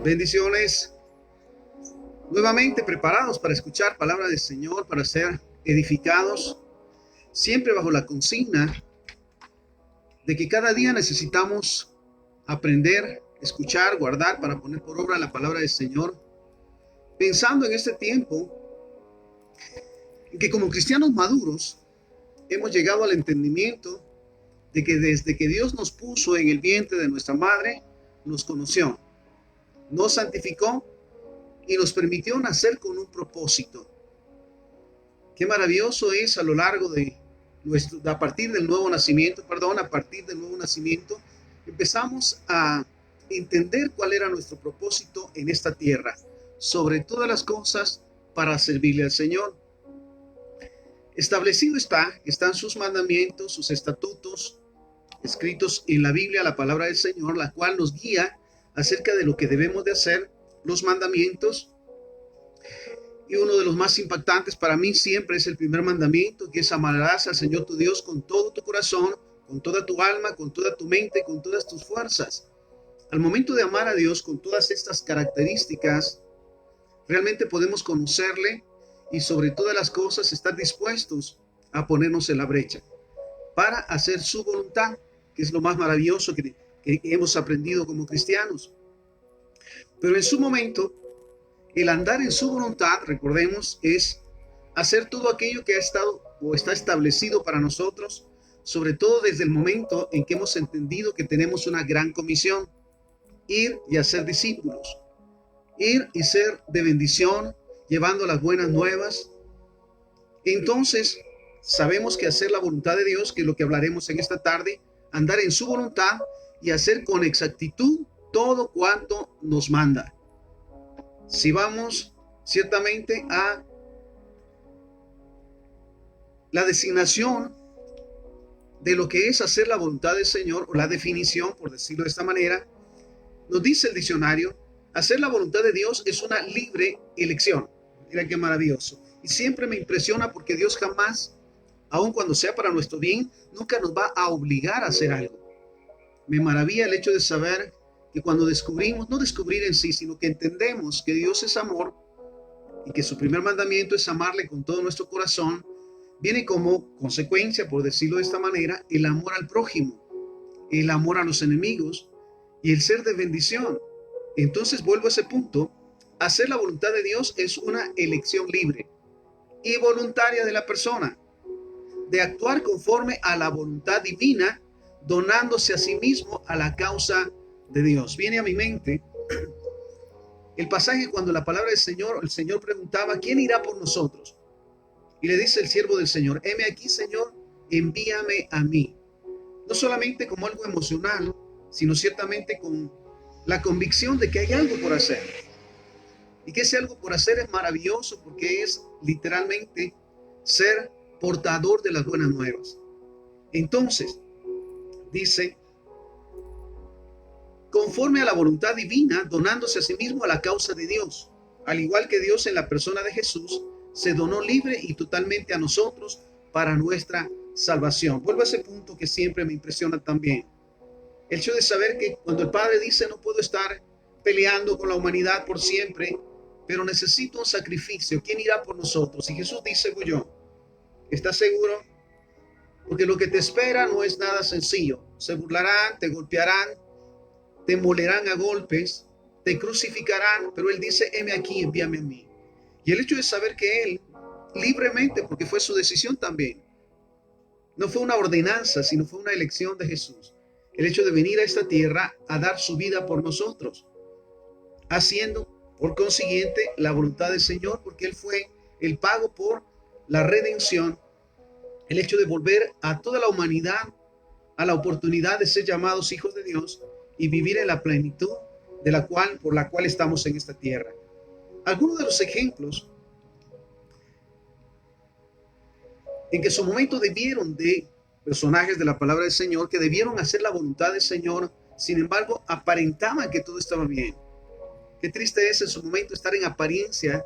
Bendiciones. Nuevamente preparados para escuchar palabra del Señor, para ser edificados, siempre bajo la consigna de que cada día necesitamos aprender, escuchar, guardar para poner por obra la palabra del Señor. Pensando en este tiempo en que como cristianos maduros hemos llegado al entendimiento de que desde que Dios nos puso en el vientre de nuestra madre, nos conoció, nos santificó y nos permitió nacer con un propósito. Qué maravilloso es a lo largo de a partir del nuevo nacimiento, empezamos a entender cuál era nuestro propósito en esta tierra, sobre todas las cosas para servirle al Señor. Establecido están sus mandamientos, sus estatutos, escritos en la Biblia, la palabra del Señor, la cual nos guía acerca de lo que debemos de hacer, los mandamientos. Y uno de los más impactantes para mí siempre es el primer mandamiento, que es: amarás al Señor tu Dios con todo tu corazón, con toda tu alma, con toda tu mente, con todas tus fuerzas. Al momento de amar a Dios con todas estas características, realmente podemos conocerle y sobre todas las cosas estar dispuestos a ponernos en la brecha para hacer su voluntad, que es lo más maravilloso que hemos aprendido como cristianos. Pero en su momento, el andar en su voluntad, recordemos, es hacer todo aquello que ha estado o está establecido para nosotros, sobre todo desde el momento en que hemos entendido que tenemos una gran comisión: ir y hacer discípulos, ir y ser de bendición, llevando las buenas nuevas. Entonces, sabemos que hacer la voluntad de Dios, que es lo que hablaremos en esta tarde, andar en su voluntad y hacer con exactitud todo cuanto nos manda. Si vamos ciertamente a la designación de lo que es hacer la voluntad del Señor, o la definición, por decirlo de esta manera, nos dice el diccionario: hacer la voluntad de Dios es una libre elección. Mira qué maravilloso. Y siempre me impresiona porque Dios jamás, aun cuando sea para nuestro bien, nunca nos va a obligar a hacer algo. Me maravilla el hecho de saber que cuando descubrimos, no descubrir en sí, sino que entendemos que Dios es amor y que su primer mandamiento es amarle con todo nuestro corazón, viene como consecuencia, por decirlo de esta manera, el amor al prójimo, el amor a los enemigos y el ser de bendición. Entonces vuelvo a ese punto: hacer la voluntad de Dios es una elección libre y voluntaria de la persona, de actuar conforme a la voluntad divina, donándose a sí mismo a la causa de Dios. Viene a mi mente el pasaje cuando la palabra del Señor, el Señor preguntaba: ¿quién irá por nosotros? Y le dice el siervo del Señor: heme aquí, Señor, envíame a mí. No solamente como algo emocional, sino ciertamente con la convicción de que hay algo por hacer. Y que ese algo por hacer es maravilloso, porque es literalmente ser portador de las buenas nuevas. Entonces, dice: conforme a la voluntad divina, donándose a sí mismo a la causa de Dios. Al igual que Dios, en la persona de Jesús, se donó libre y totalmente a nosotros para nuestra salvación. Vuelvo a ese punto que siempre me impresiona también. El hecho de saber que cuando el Padre dice: no puedo estar peleando con la humanidad por siempre, pero necesito un sacrificio, ¿quién irá por nosotros? Y Jesús dice: voy yo. ¿Estás seguro? Porque lo que te espera no es nada sencillo. Se burlarán, te golpearán, te molerán a golpes, te crucificarán, pero Él dice: heme aquí, envíame a mí. Y el hecho de saber que Él, libremente, porque fue su decisión también, no fue una ordenanza, sino fue una elección de Jesús, el hecho de venir a esta tierra a dar su vida por nosotros, haciendo por consiguiente la voluntad del Señor, porque Él fue el pago por la redención, el hecho de volver a toda la humanidad a la oportunidad de ser llamados hijos de Dios y vivir en la plenitud por la cual estamos en esta tierra. Algunos de los ejemplos en que en su momento debieron de personajes de la palabra del Señor, que debieron hacer la voluntad del Señor, sin embargo aparentaban que todo estaba bien. Qué triste es en su momento estar en apariencia,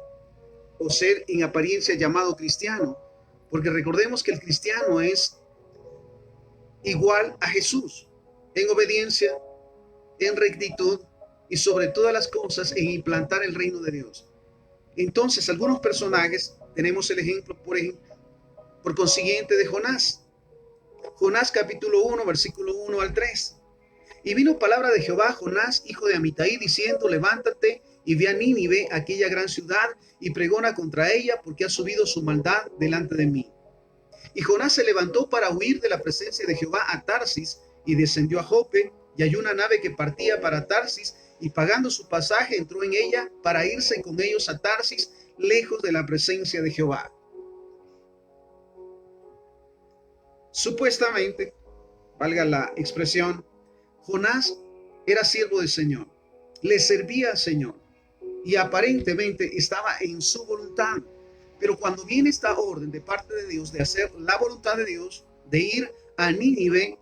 o ser en apariencia llamado cristiano, porque recordemos que el cristiano es igual a Jesús en obediencia, en rectitud y sobre todas las cosas en implantar el reino de Dios. Entonces, algunos personajes, tenemos el ejemplo, por consiguiente, de Jonás. Jonás capítulo 1, versículo 1 al 3. Y vino palabra de Jehová a Jonás, hijo de Amitai, diciendo: levántate y ve a Nínive, aquella gran ciudad, y pregona contra ella, porque ha subido su maldad delante de mí. Y Jonás se levantó para huir de la presencia de Jehová a Tarsis, y descendió a Jope, y halló una nave que partía para Tarsis, y pagando su pasaje entró en ella para irse con ellos a Tarsis, lejos de la presencia de Jehová. Supuestamente, valga la expresión, Jonás era siervo del Señor, le servía al Señor y aparentemente estaba en su voluntad. Pero cuando viene esta orden de parte de Dios de hacer la voluntad de Dios, de ir a Nínive,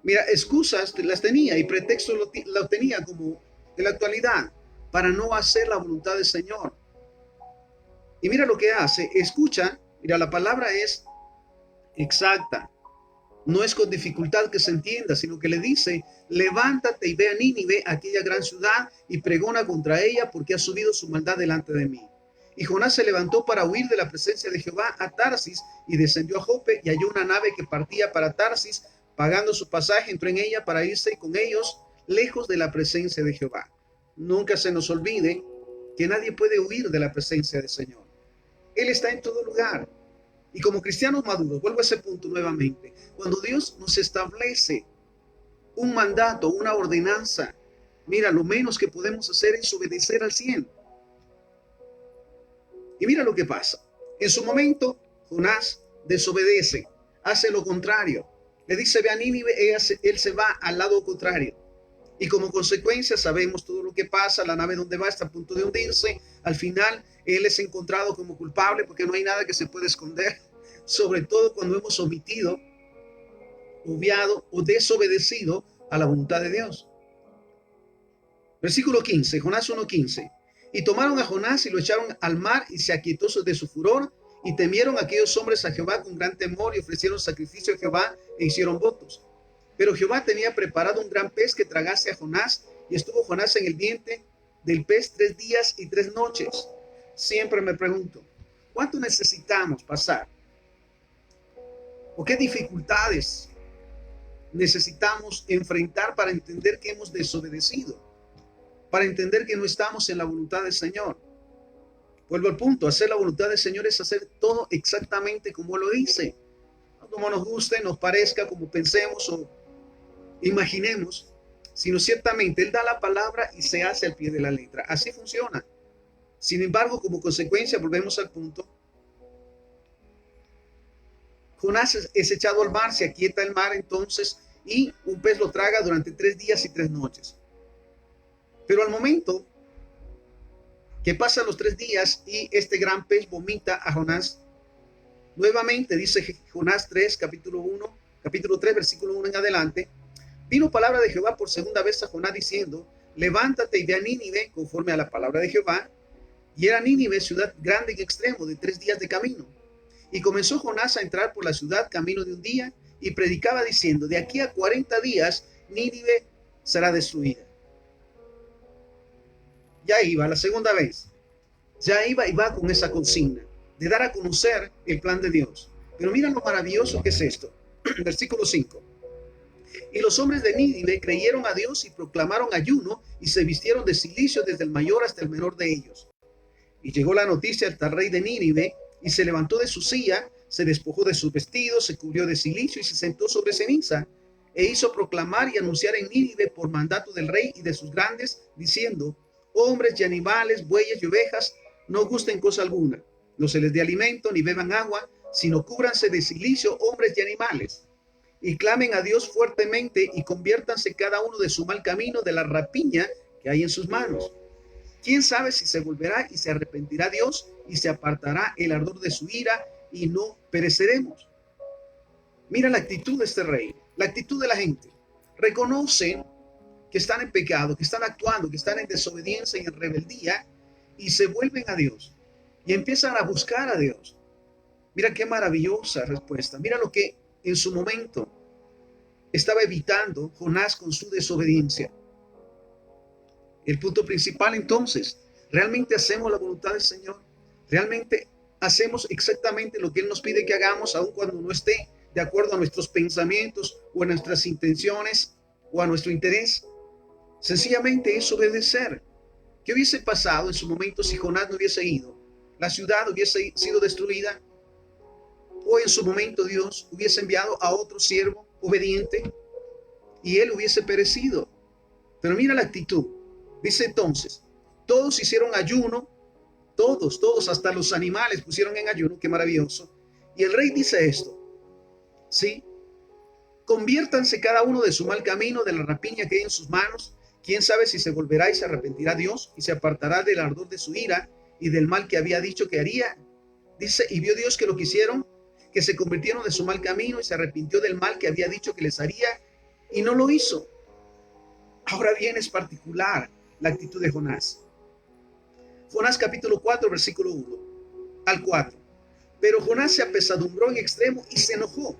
mira, excusas las tenía y pretextos lo tenía, como en la actualidad, para no hacer la voluntad del Señor. Y mira lo que hace, escucha, mira, la palabra es exacta. No es con dificultad que se entienda, sino que le dice: levántate y ve a Nínive, aquella gran ciudad, y pregona contra ella, porque ha subido su maldad delante de mí. Y Jonás se levantó para huir de la presencia de Jehová a Tarsis, y descendió a Jope, y halló una nave que partía para Tarsis. Pagando su pasaje, entró en ella para irse con ellos, lejos de la presencia de Jehová. Nunca se nos olvide que nadie puede huir de la presencia del Señor. Él está en todo lugar. Y como cristianos maduros, vuelvo a ese punto nuevamente, cuando Dios nos establece un mandato, una ordenanza, mira, lo menos que podemos hacer es obedecer al 100. Y mira lo que pasa. En su momento, Jonás desobedece, hace lo contrario. Le dice: ve a Nínive, él se va al lado contrario. Y como consecuencia sabemos todo lo que pasa. La nave donde va está a punto de hundirse. Al final él es encontrado como culpable, porque no hay nada que se pueda esconder, sobre todo cuando hemos omitido, obviado o desobedecido a la voluntad de Dios. Versículo 15, Jonás 1:15. Y tomaron a Jonás y lo echaron al mar, y se aquietó de su furor, y temieron aquellos hombres a Jehová con gran temor, y ofrecieron sacrificio a Jehová e hicieron votos. Pero Jehová tenía preparado un gran pez que tragase a Jonás, y estuvo Jonás en el vientre del pez 3 días y 3 noches. Siempre me pregunto, ¿cuánto necesitamos pasar? ¿O qué dificultades necesitamos enfrentar para entender que hemos desobedecido? Para entender que no estamos en la voluntad del Señor. Vuelvo al punto, hacer la voluntad del Señor es hacer todo exactamente como lo dice. No como nos guste, nos parezca, como pensemos o imaginemos, sino ciertamente Él da la palabra y se hace al pie de la letra. Así funciona. Sin embargo, como consecuencia, volvemos al punto, Jonás es echado al mar, se aquieta el mar entonces, y un pez lo traga durante 3 días y 3 noches. Pero al momento que pasan los 3 días y este gran pez vomita a Jonás, nuevamente dice Jonás 3, capítulo 3, versículo 1 en adelante: vino palabra de Jehová por segunda vez a Jonás diciendo: levántate y ve a Nínive conforme a la palabra de Jehová. Y era Nínive ciudad grande en extremo, de 3 días de camino. Y comenzó Jonás a entrar por la ciudad camino de un día, y predicaba diciendo: de aquí a 40 días Nínive será destruida. Ya iba la segunda vez, ya iba y va con esa consigna de dar a conocer el plan de Dios. Pero mira lo maravilloso que es esto. Versículo 5. Y los hombres de Nínive creyeron a Dios y proclamaron ayuno, y se vistieron de cilicio desde el mayor hasta el menor de ellos. Y llegó la noticia al rey de Nínive, y se levantó de su silla, se despojó de sus vestidos, se cubrió de cilicio y se sentó sobre ceniza, e hizo proclamar y anunciar en Nínive por mandato del rey y de sus grandes, diciendo: hombres y animales, bueyes y ovejas, no gusten cosa alguna, no se les dé alimento ni beban agua, sino cúbranse de cilicio hombres y animales, y clamen a Dios fuertemente, y conviértanse cada uno de su mal camino, de la rapiña que hay en sus manos. ¿Quién sabe si se volverá y se arrepentirá Dios, y se apartará el ardor de su ira, y no pereceremos? Mira la actitud de este rey, la actitud de la gente. Reconocen que están en pecado, que están actuando, que están en desobediencia y en rebeldía, y se vuelven a Dios y empiezan a buscar a Dios. Mira qué maravillosa respuesta. Mira lo que en su momento estaba evitando Jonás con su desobediencia. El punto principal entonces, ¿realmente hacemos la voluntad del Señor? ¿Realmente hacemos exactamente lo que Él nos pide que hagamos, aun cuando no esté de acuerdo a nuestros pensamientos o a nuestras intenciones o a nuestro interés? Sencillamente es obedecer. ¿Qué hubiese pasado en su momento si Jonás no hubiese ido? La ciudad hubiese sido destruida, o en su momento Dios hubiese enviado a otro siervo obediente y él hubiese perecido. Pero mira la actitud. Dice entonces, todos hicieron ayuno, todos, hasta los animales pusieron en ayuno. Qué maravilloso. Y el rey dice esto, ¿sí? Conviértanse cada uno de su mal camino, de la rapiña que hay en sus manos. Quién sabe si se volverá y se arrepentirá Dios y se apartará del ardor de su ira y del mal que había dicho que haría. Dice, y vio Dios que lo que hicieron, que se convirtieron de su mal camino y se arrepintió del mal que había dicho que les haría y no lo hizo. Ahora bien, es particular la actitud de Jonás. Jonás capítulo 4, versículo 1 al 4. Pero Jonás se apesadumbró en extremo y se enojó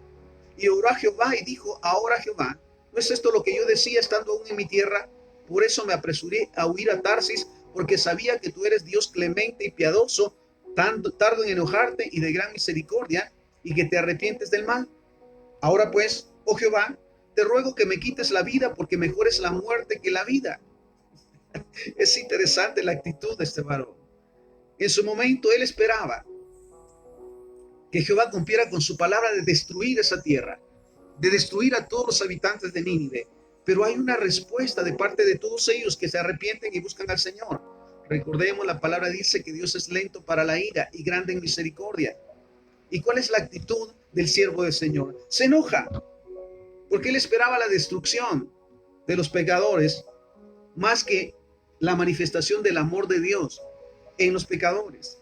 y oró a Jehová y dijo, ahora Jehová, ¿no es esto lo que yo decía estando aún en mi tierra? Por eso me apresuré a huir a Tarsis, porque sabía que tú eres Dios clemente y piadoso, tardo en enojarte y de gran misericordia, y que te arrepientes del mal. Ahora pues, oh Jehová, te ruego que me quites la vida, porque mejor es la muerte que la vida. Es interesante la actitud de este varón. En su momento él esperaba que Jehová cumpliera con su palabra de destruir esa tierra, de destruir a todos los habitantes de Nínive. Pero hay una respuesta de parte de todos ellos que se arrepienten y buscan al Señor. Recordemos, la palabra dice que Dios es lento para la ira y grande en misericordia. ¿Y cuál es la actitud del siervo del Señor? Se enoja, porque él esperaba la destrucción de los pecadores más que la manifestación del amor de Dios en los pecadores.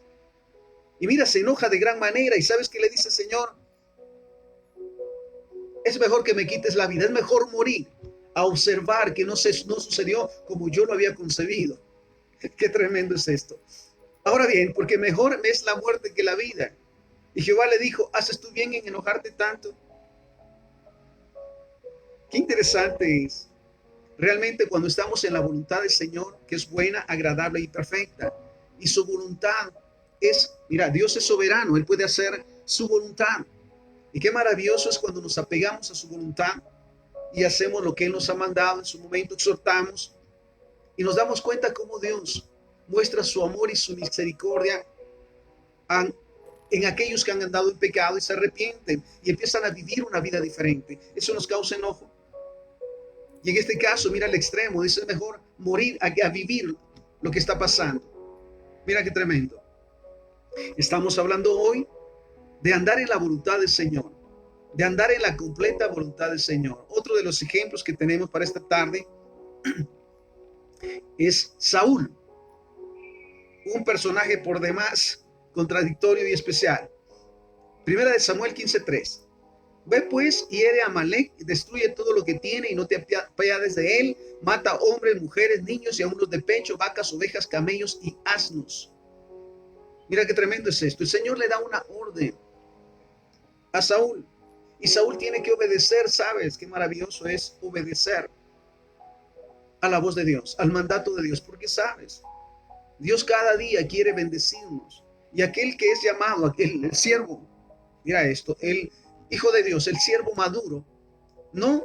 Y mira, se enoja de gran manera. ¿Y sabes qué le dice el Señor? Es mejor que me quites la vida, es mejor morir a observar que no sucedió como yo lo había concebido. Qué tremendo es esto. Ahora bien, porque mejor es la muerte que la vida. Y Jehová le dijo, ¿haces tú bien en enojarte tanto? Qué interesante es realmente cuando estamos en la voluntad del Señor, que es buena, agradable y perfecta. Y su voluntad es, mira, Dios es soberano, Él puede hacer su voluntad. Y qué maravilloso es cuando nos apegamos a su voluntad y hacemos lo que Él nos ha mandado. En su momento exhortamos y nos damos cuenta cómo Dios muestra su amor y su misericordia en aquellos que han andado en pecado y se arrepienten y empiezan a vivir una vida diferente. Eso nos causa enojo. Y en este caso, mira el extremo, dice mejor morir a vivir lo que está pasando. Mira qué tremendo. Estamos hablando hoy de andar en la voluntad del Señor, de andar en la completa voluntad del Señor. Otro de los ejemplos que tenemos para esta tarde es Saúl, un personaje por demás contradictorio y especial. Primera de Samuel 15:3. Ve pues y hiere a Amalec, destruye todo lo que tiene y no te apiades de él, mata hombres, mujeres, niños y aun los de pecho, vacas, ovejas, camellos y asnos. Mira qué tremendo es esto. El Señor le da una orden a Saúl y Saúl tiene que obedecer. ¿Sabes qué maravilloso es obedecer a la voz de Dios, al mandato de Dios? Porque sabes, Dios cada día quiere bendecirnos, y aquel que es llamado, el siervo, mira esto, el Hijo de Dios, el siervo maduro, no,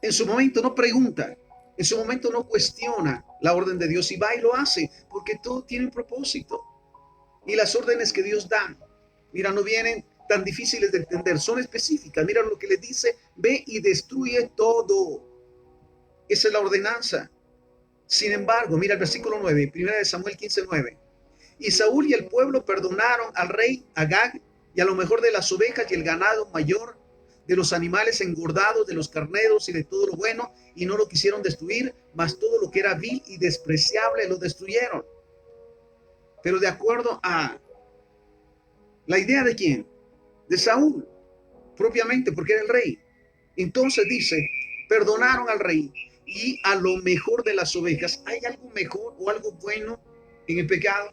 en su momento no pregunta, en su momento no cuestiona la orden de Dios y va y lo hace, porque todo tiene un propósito. Y las órdenes que Dios da, mira, no vienen tan difíciles de entender, son específicas. Mira lo que le dice, ve y destruye todo. Esa es la ordenanza. Sin embargo, mira el versículo 9, primera de Samuel 15:9. Y Saúl y el pueblo perdonaron al rey Agag y a lo mejor de las ovejas y el ganado mayor, de los animales engordados, de los carneros y de todo lo bueno, y no lo quisieron destruir, mas todo lo que era vil y despreciable lo destruyeron. Pero de acuerdo a la idea de quién, de Saúl, propiamente, porque era el rey. Entonces dice, perdonaron al rey y a lo mejor de las ovejas. ¿Hay algo mejor o algo bueno en el pecado?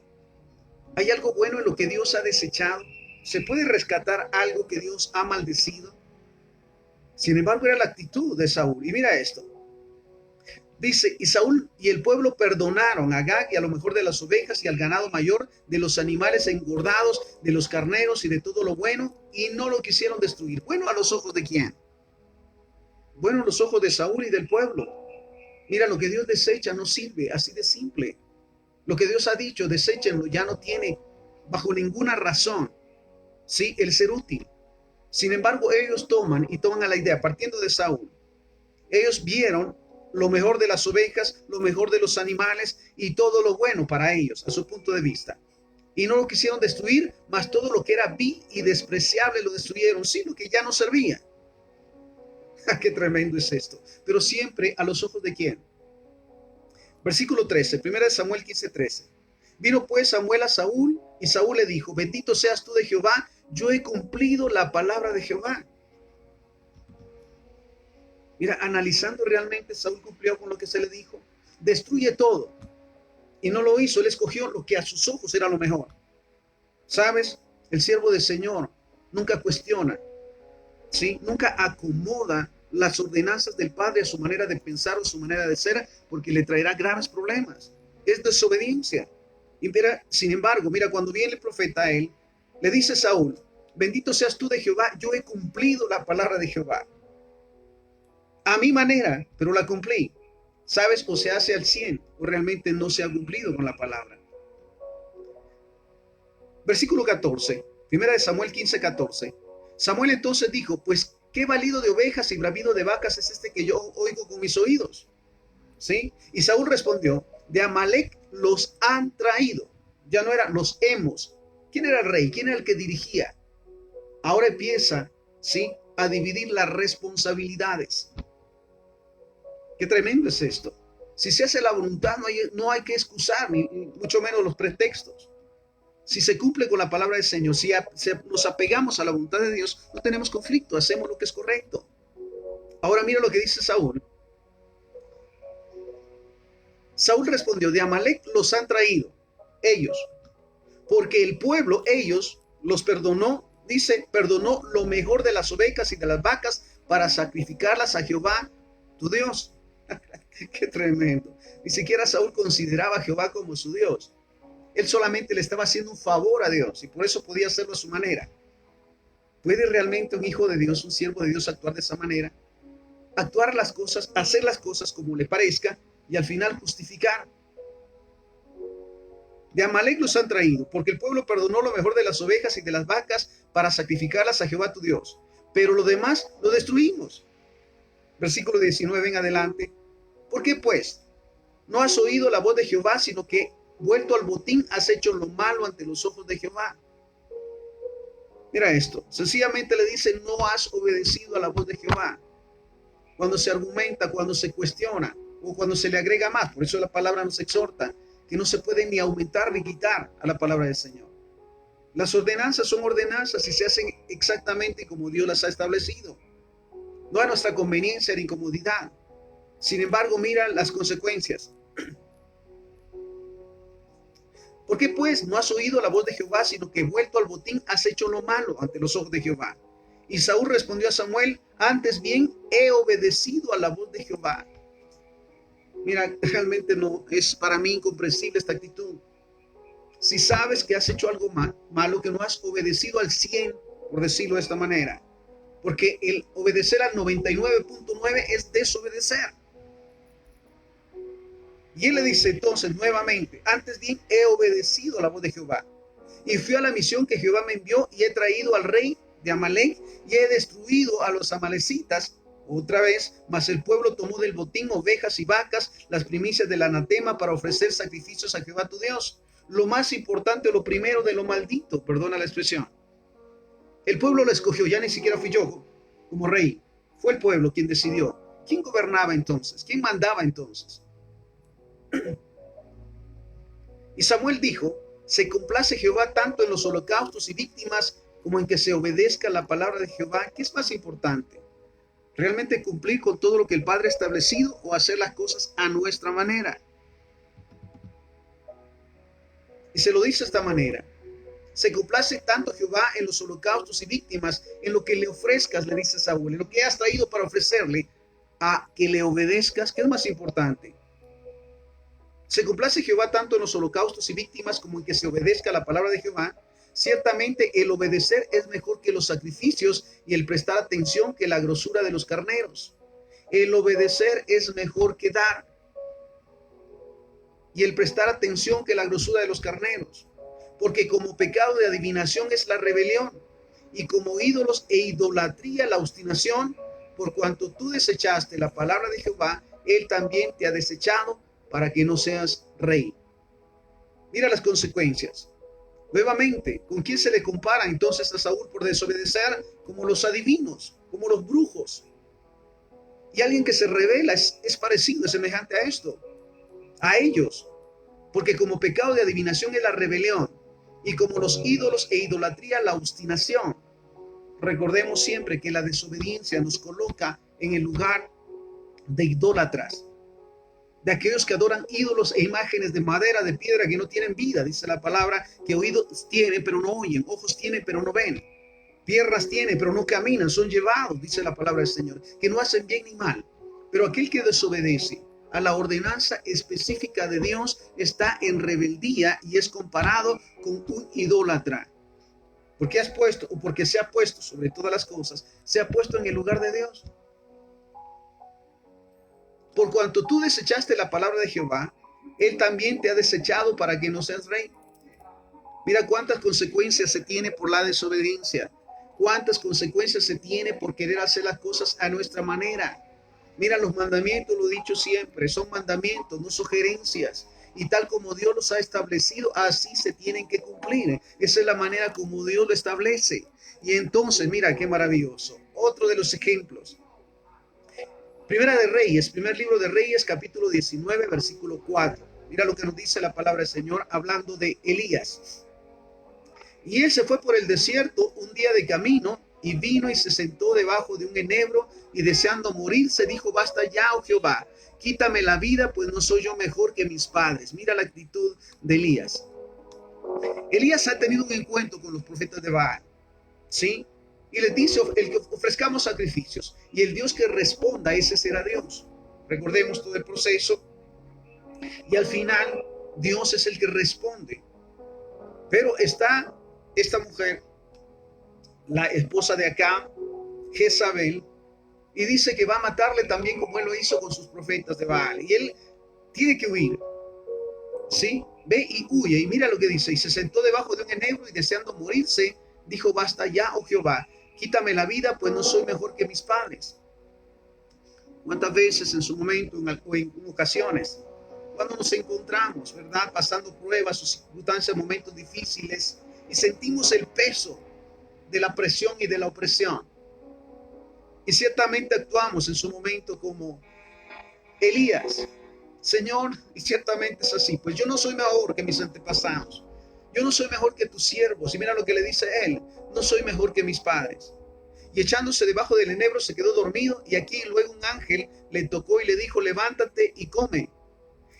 ¿Hay algo bueno en lo que Dios ha desechado? ¿Se puede rescatar algo que Dios ha maldecido? Sin embargo, era la actitud de Saúl. Y mira esto. Dice, y Saúl y el pueblo perdonaron a Agag y a lo mejor de las ovejas y al ganado mayor, de los animales engordados, de los carneros y de todo lo bueno, y no lo quisieron destruir. Bueno, ¿a los ojos de quién? Bueno, a los ojos de Saúl y del pueblo. Mira, lo que Dios desecha no sirve, así de simple. Lo que Dios ha dicho, deséchenlo, ya no tiene bajo ninguna razón, ¿sí?, el ser útil. Sin embargo, ellos toman a la idea, partiendo de Saúl. Ellos vieron lo mejor de las ovejas, lo mejor de los animales y todo lo bueno para ellos, a su punto de vista. Y no lo quisieron destruir, mas todo lo que era vil y despreciable lo destruyeron, sino que ya no servía. ¡Qué tremendo es esto! Pero siempre a los ojos de quién. Versículo 13, 1 Samuel 15:13. Vino pues Samuel a Saúl y Saúl le dijo, bendito seas tú de Jehová, yo he cumplido la palabra de Jehová. Mira, analizando realmente, Saúl cumplió con lo que se le dijo. Destruye todo. Y no lo hizo, él escogió lo que a sus ojos era lo mejor. ¿Sabes? El siervo del Señor nunca cuestiona, ¿sí? Nunca acomoda las ordenanzas del Padre a su manera de pensar o su manera de ser, porque le traerá graves problemas. Es desobediencia. Y mira, sin embargo, mira, cuando viene el profeta a él, le dice Saúl, bendito seas tú de Jehová, yo he cumplido la palabra de Jehová. A mi manera, pero la cumplí. ¿Sabes? O se hace al 100 o realmente no se ha cumplido con la palabra. Versículo 14, 1 Samuel 15:14. Samuel entonces dijo, pues, ¿qué balido de ovejas y bravido de vacas es este que yo oigo con mis oídos? ¿Sí? Y Saúl respondió, de Amalec los han traído. Ya no era los hemos. ¿Quién era el rey? ¿Quién era el que dirigía? Ahora empieza, ¿sí?, a dividir las responsabilidades. Qué tremendo es esto. Si se hace la voluntad, no hay que excusar, ni mucho menos los pretextos. Si se cumple con la palabra del Señor, si nos apegamos a la voluntad de Dios, no tenemos conflicto, hacemos lo que es correcto. Ahora mira lo que dice Saúl. Saúl respondió, de Amalec los han traído, ellos, porque el pueblo, ellos, los perdonó, dice, perdonó lo mejor de las ovejas y de las vacas para sacrificarlas a Jehová, tu Dios. Qué tremendo. Ni siquiera Saúl consideraba a Jehová como su Dios. Él solamente le estaba haciendo un favor a Dios y por eso podía hacerlo a su manera. ¿Puede realmente un hijo de Dios, un siervo de Dios actuar de esa manera? Actuar las cosas, hacer las cosas como le parezca y al final justificar. De Amalec los han traído, porque el pueblo perdonó lo mejor de las ovejas y de las vacas para sacrificarlas a Jehová tu Dios. Pero lo demás lo destruimos. Versículo 19 en adelante. ¿Por qué pues? No has oído la voz de Jehová, sino que vuelto al botín has hecho lo malo ante los ojos de Jehová. Mira esto. Sencillamente le dice, no has obedecido a la voz de Jehová. Cuando se argumenta, cuando se cuestiona o cuando se le agrega más. Por eso la palabra nos exhorta que no se puede ni aumentar ni quitar a la palabra del Señor. Las ordenanzas son ordenanzas y se hacen exactamente como Dios las ha establecido. No a nuestra conveniencia ni incomodidad. Sin embargo, mira las consecuencias. ¿Por qué pues no has oído la voz de Jehová, sino que vuelto al botín has hecho lo malo ante los ojos de Jehová? Y Saúl respondió a Samuel, antes bien he obedecido a la voz de Jehová. Mira, realmente no es para mí incomprensible esta actitud. Si sabes que has hecho algo malo, que no has obedecido al 100, por decirlo de esta manera, porque el obedecer al 99.9 es desobedecer. Y él le dice entonces nuevamente, antes bien he obedecido a la voz de Jehová y fui a la misión que Jehová me envió y he traído al rey de Amalec y he destruido a los amalecitas otra vez, mas el pueblo tomó del botín ovejas y vacas, las primicias del anatema para ofrecer sacrificios a Jehová tu Dios. Lo más importante, lo primero de lo maldito, perdona la expresión. El pueblo lo escogió, ya ni siquiera fui yo como rey, fue el pueblo quien decidió. ¿Quién gobernaba entonces? ¿Quién mandaba entonces? Y Samuel dijo, se complace Jehová tanto en los holocaustos y víctimas como en que se obedezca la palabra de Jehová. ¿Qué es más importante? ¿Realmente cumplir con todo lo que el Padre ha establecido o hacer las cosas a nuestra manera? Y se lo dice de esta manera. Se complace tanto Jehová en los holocaustos y víctimas, en lo que le ofrezcas, le dice Saúl, en lo que has traído para ofrecerle, a que le obedezcas. ¿Qué es más importante? Se complace Jehová tanto en los holocaustos y víctimas como en que se obedezca la palabra de Jehová. Ciertamente el obedecer es mejor que los sacrificios y el prestar atención que la grosura de los carneros. El obedecer es mejor que dar y el prestar atención que la grosura de los carneros. Porque como pecado de adivinación es la rebelión y como ídolos e idolatría la obstinación. Por cuanto tú desechaste la palabra de Jehová, él también te ha desechado para que no seas rey. Mira las consecuencias. Nuevamente, ¿con quién se le compara entonces a Saúl por desobedecer? Como los adivinos, como los brujos. Y alguien que se revela es parecido, es semejante a esto, a ellos. Porque como pecado de adivinación es la rebelión, y como los ídolos e idolatría la obstinación. Recordemos siempre que la desobediencia nos coloca en el lugar de idólatras, de aquellos que adoran ídolos e imágenes de madera, de piedra, que no tienen vida. Dice la palabra que oídos tienen pero no oyen, ojos tienen pero no ven, piernas tienen pero no caminan, son llevados, dice la palabra del Señor, que no hacen bien ni mal. Pero aquel que desobedece a la ordenanza específica de Dios está en rebeldía y es comparado con un idólatra. Porque has puesto, o porque se ha puesto sobre todas las cosas, se ha puesto en el lugar de Dios. Por cuanto tú desechaste la palabra de Jehová, él también te ha desechado para que no seas rey. Mira cuántas consecuencias se tiene por la desobediencia. Cuántas consecuencias se tiene por querer hacer las cosas a nuestra manera. Mira los mandamientos, lo he dicho siempre, son mandamientos, no sugerencias. Y tal como Dios los ha establecido, así se tienen que cumplir. Esa es la manera como Dios lo establece. Y entonces, mira qué maravilloso. Otro de los ejemplos. Primera de Reyes, primer libro de Reyes, capítulo 19, versículo 4. Mira lo que nos dice la palabra del Señor hablando de Elías. Y él se fue por el desierto un día de camino y vino y se sentó debajo de un enebro y deseando morirse dijo: basta ya, oh Jehová, quítame la vida, pues no soy yo mejor que mis padres. Mira la actitud de Elías. Elías ha tenido un encuentro con los profetas de Baal, ¿sí? Y les dice: el que ofrezcamos sacrificios y el Dios que responda, ese será Dios. Recordemos todo el proceso y al final Dios es el que responde. Pero está esta mujer, la esposa de Acab, Jezabel, y dice que va a matarle también como él lo hizo con sus profetas de Baal. Y él tiene que huir, ¿sí? Ve y huye. Y mira lo que dice: y se sentó debajo de un enebro y deseando morirse, dijo: basta ya, oh Jehová, quítame la vida, pues no soy mejor que mis padres. ¿Cuántas veces en su momento o en ocasiones, cuando nos encontramos, ¿verdad?, pasando pruebas o circunstancias, momentos difíciles, y sentimos el peso de la presión y de la opresión? Y ciertamente actuamos en su momento como Elías. Señor, y ciertamente es así, pues yo no soy mejor que mis antepasados. Yo no soy mejor que tus siervos. Y mira lo que le dice él: no soy mejor que mis padres. Y echándose debajo del enebro se quedó dormido, y aquí luego un ángel le tocó y le dijo: levántate y come.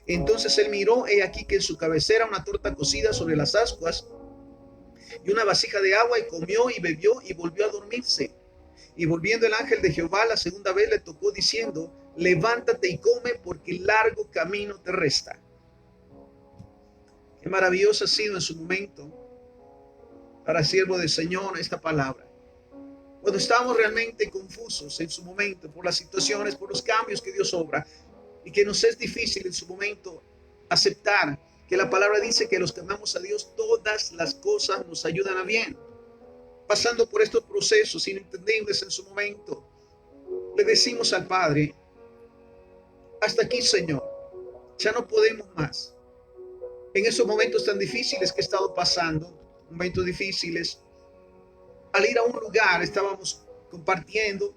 Entonces él miró, he aquí que en su cabecera una torta cocida sobre las ascuas y una vasija de agua, y comió y bebió y volvió a dormirse. Y volviendo el ángel de Jehová la segunda vez le tocó diciendo: levántate y come, porque largo camino te resta. Qué maravilloso ha sido en su momento para siervo del Señor esta palabra. Cuando estamos realmente confusos en su momento por las situaciones, por los cambios que Dios obra, y que nos es difícil en su momento aceptar que la palabra dice que los que amamos a Dios, todas las cosas nos ayudan a bien. Pasando por estos procesos inentendibles en su momento, le decimos al Padre: hasta aquí, Señor, ya no podemos más. En esos momentos tan difíciles que he estado pasando, momentos difíciles, al ir a un lugar estábamos compartiendo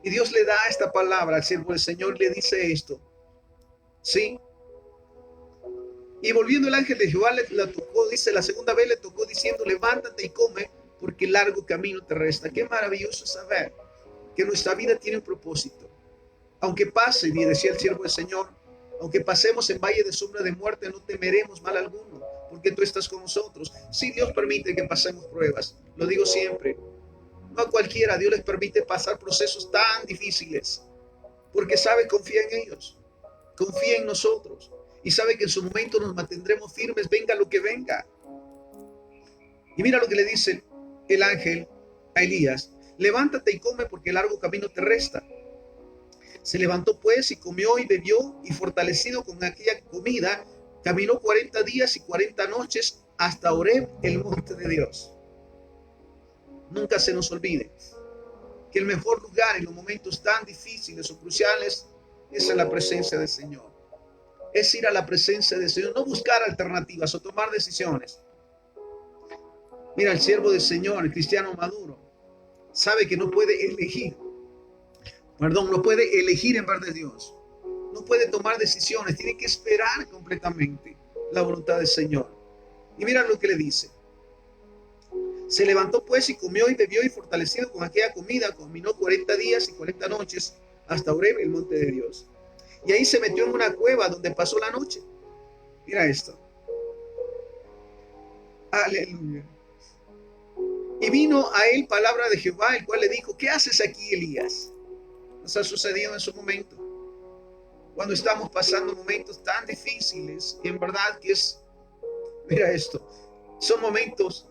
y Dios le da esta palabra al siervo del Señor, le dice esto, ¿sí? Y volviendo el ángel de Jehová la tocó, dice, la segunda vez le tocó diciendo: levántate y come, porque largo camino te resta. Qué maravilloso saber que nuestra vida tiene un propósito. Aunque pase, y decía el siervo del Señor, aunque pasemos en valle de sombra de muerte, no temeremos mal alguno, porque tú estás con nosotros. Si Dios permite que pasemos pruebas, lo digo siempre, no a cualquiera Dios les permite pasar procesos tan difíciles, porque sabe, confía en ellos, confía en nosotros y sabe que en su momento nos mantendremos firmes, venga lo que venga. Y mira lo que le dice el ángel a Elías: levántate y come, porque el largo camino te resta. Se levantó pues y comió y bebió, y fortalecido con aquella comida, caminó 40 días y 40 noches hasta Horeb, el monte de Dios. Nunca se nos olvide que el mejor lugar en los momentos tan difíciles o cruciales es en la presencia del Señor. Es ir a la presencia del Señor, no buscar alternativas o tomar decisiones. Mira, el siervo del Señor, el cristiano maduro, sabe que no puede elegir en vez de Dios. No puede tomar decisiones, tiene que esperar completamente la voluntad del Señor. Y mira lo que le dice: se levantó pues y comió y bebió, y fortalecido con aquella comida, caminó 40 días y 40 noches hasta Horeb, el monte de Dios. Y ahí se metió en una cueva donde pasó la noche. Mira esto. Aleluya. Y vino a él palabra de Jehová, el cual le dijo: ¿qué haces aquí, Elías? Nos ha sucedido en su momento, cuando estamos pasando momentos tan difíciles, y en verdad que mira esto, son momentos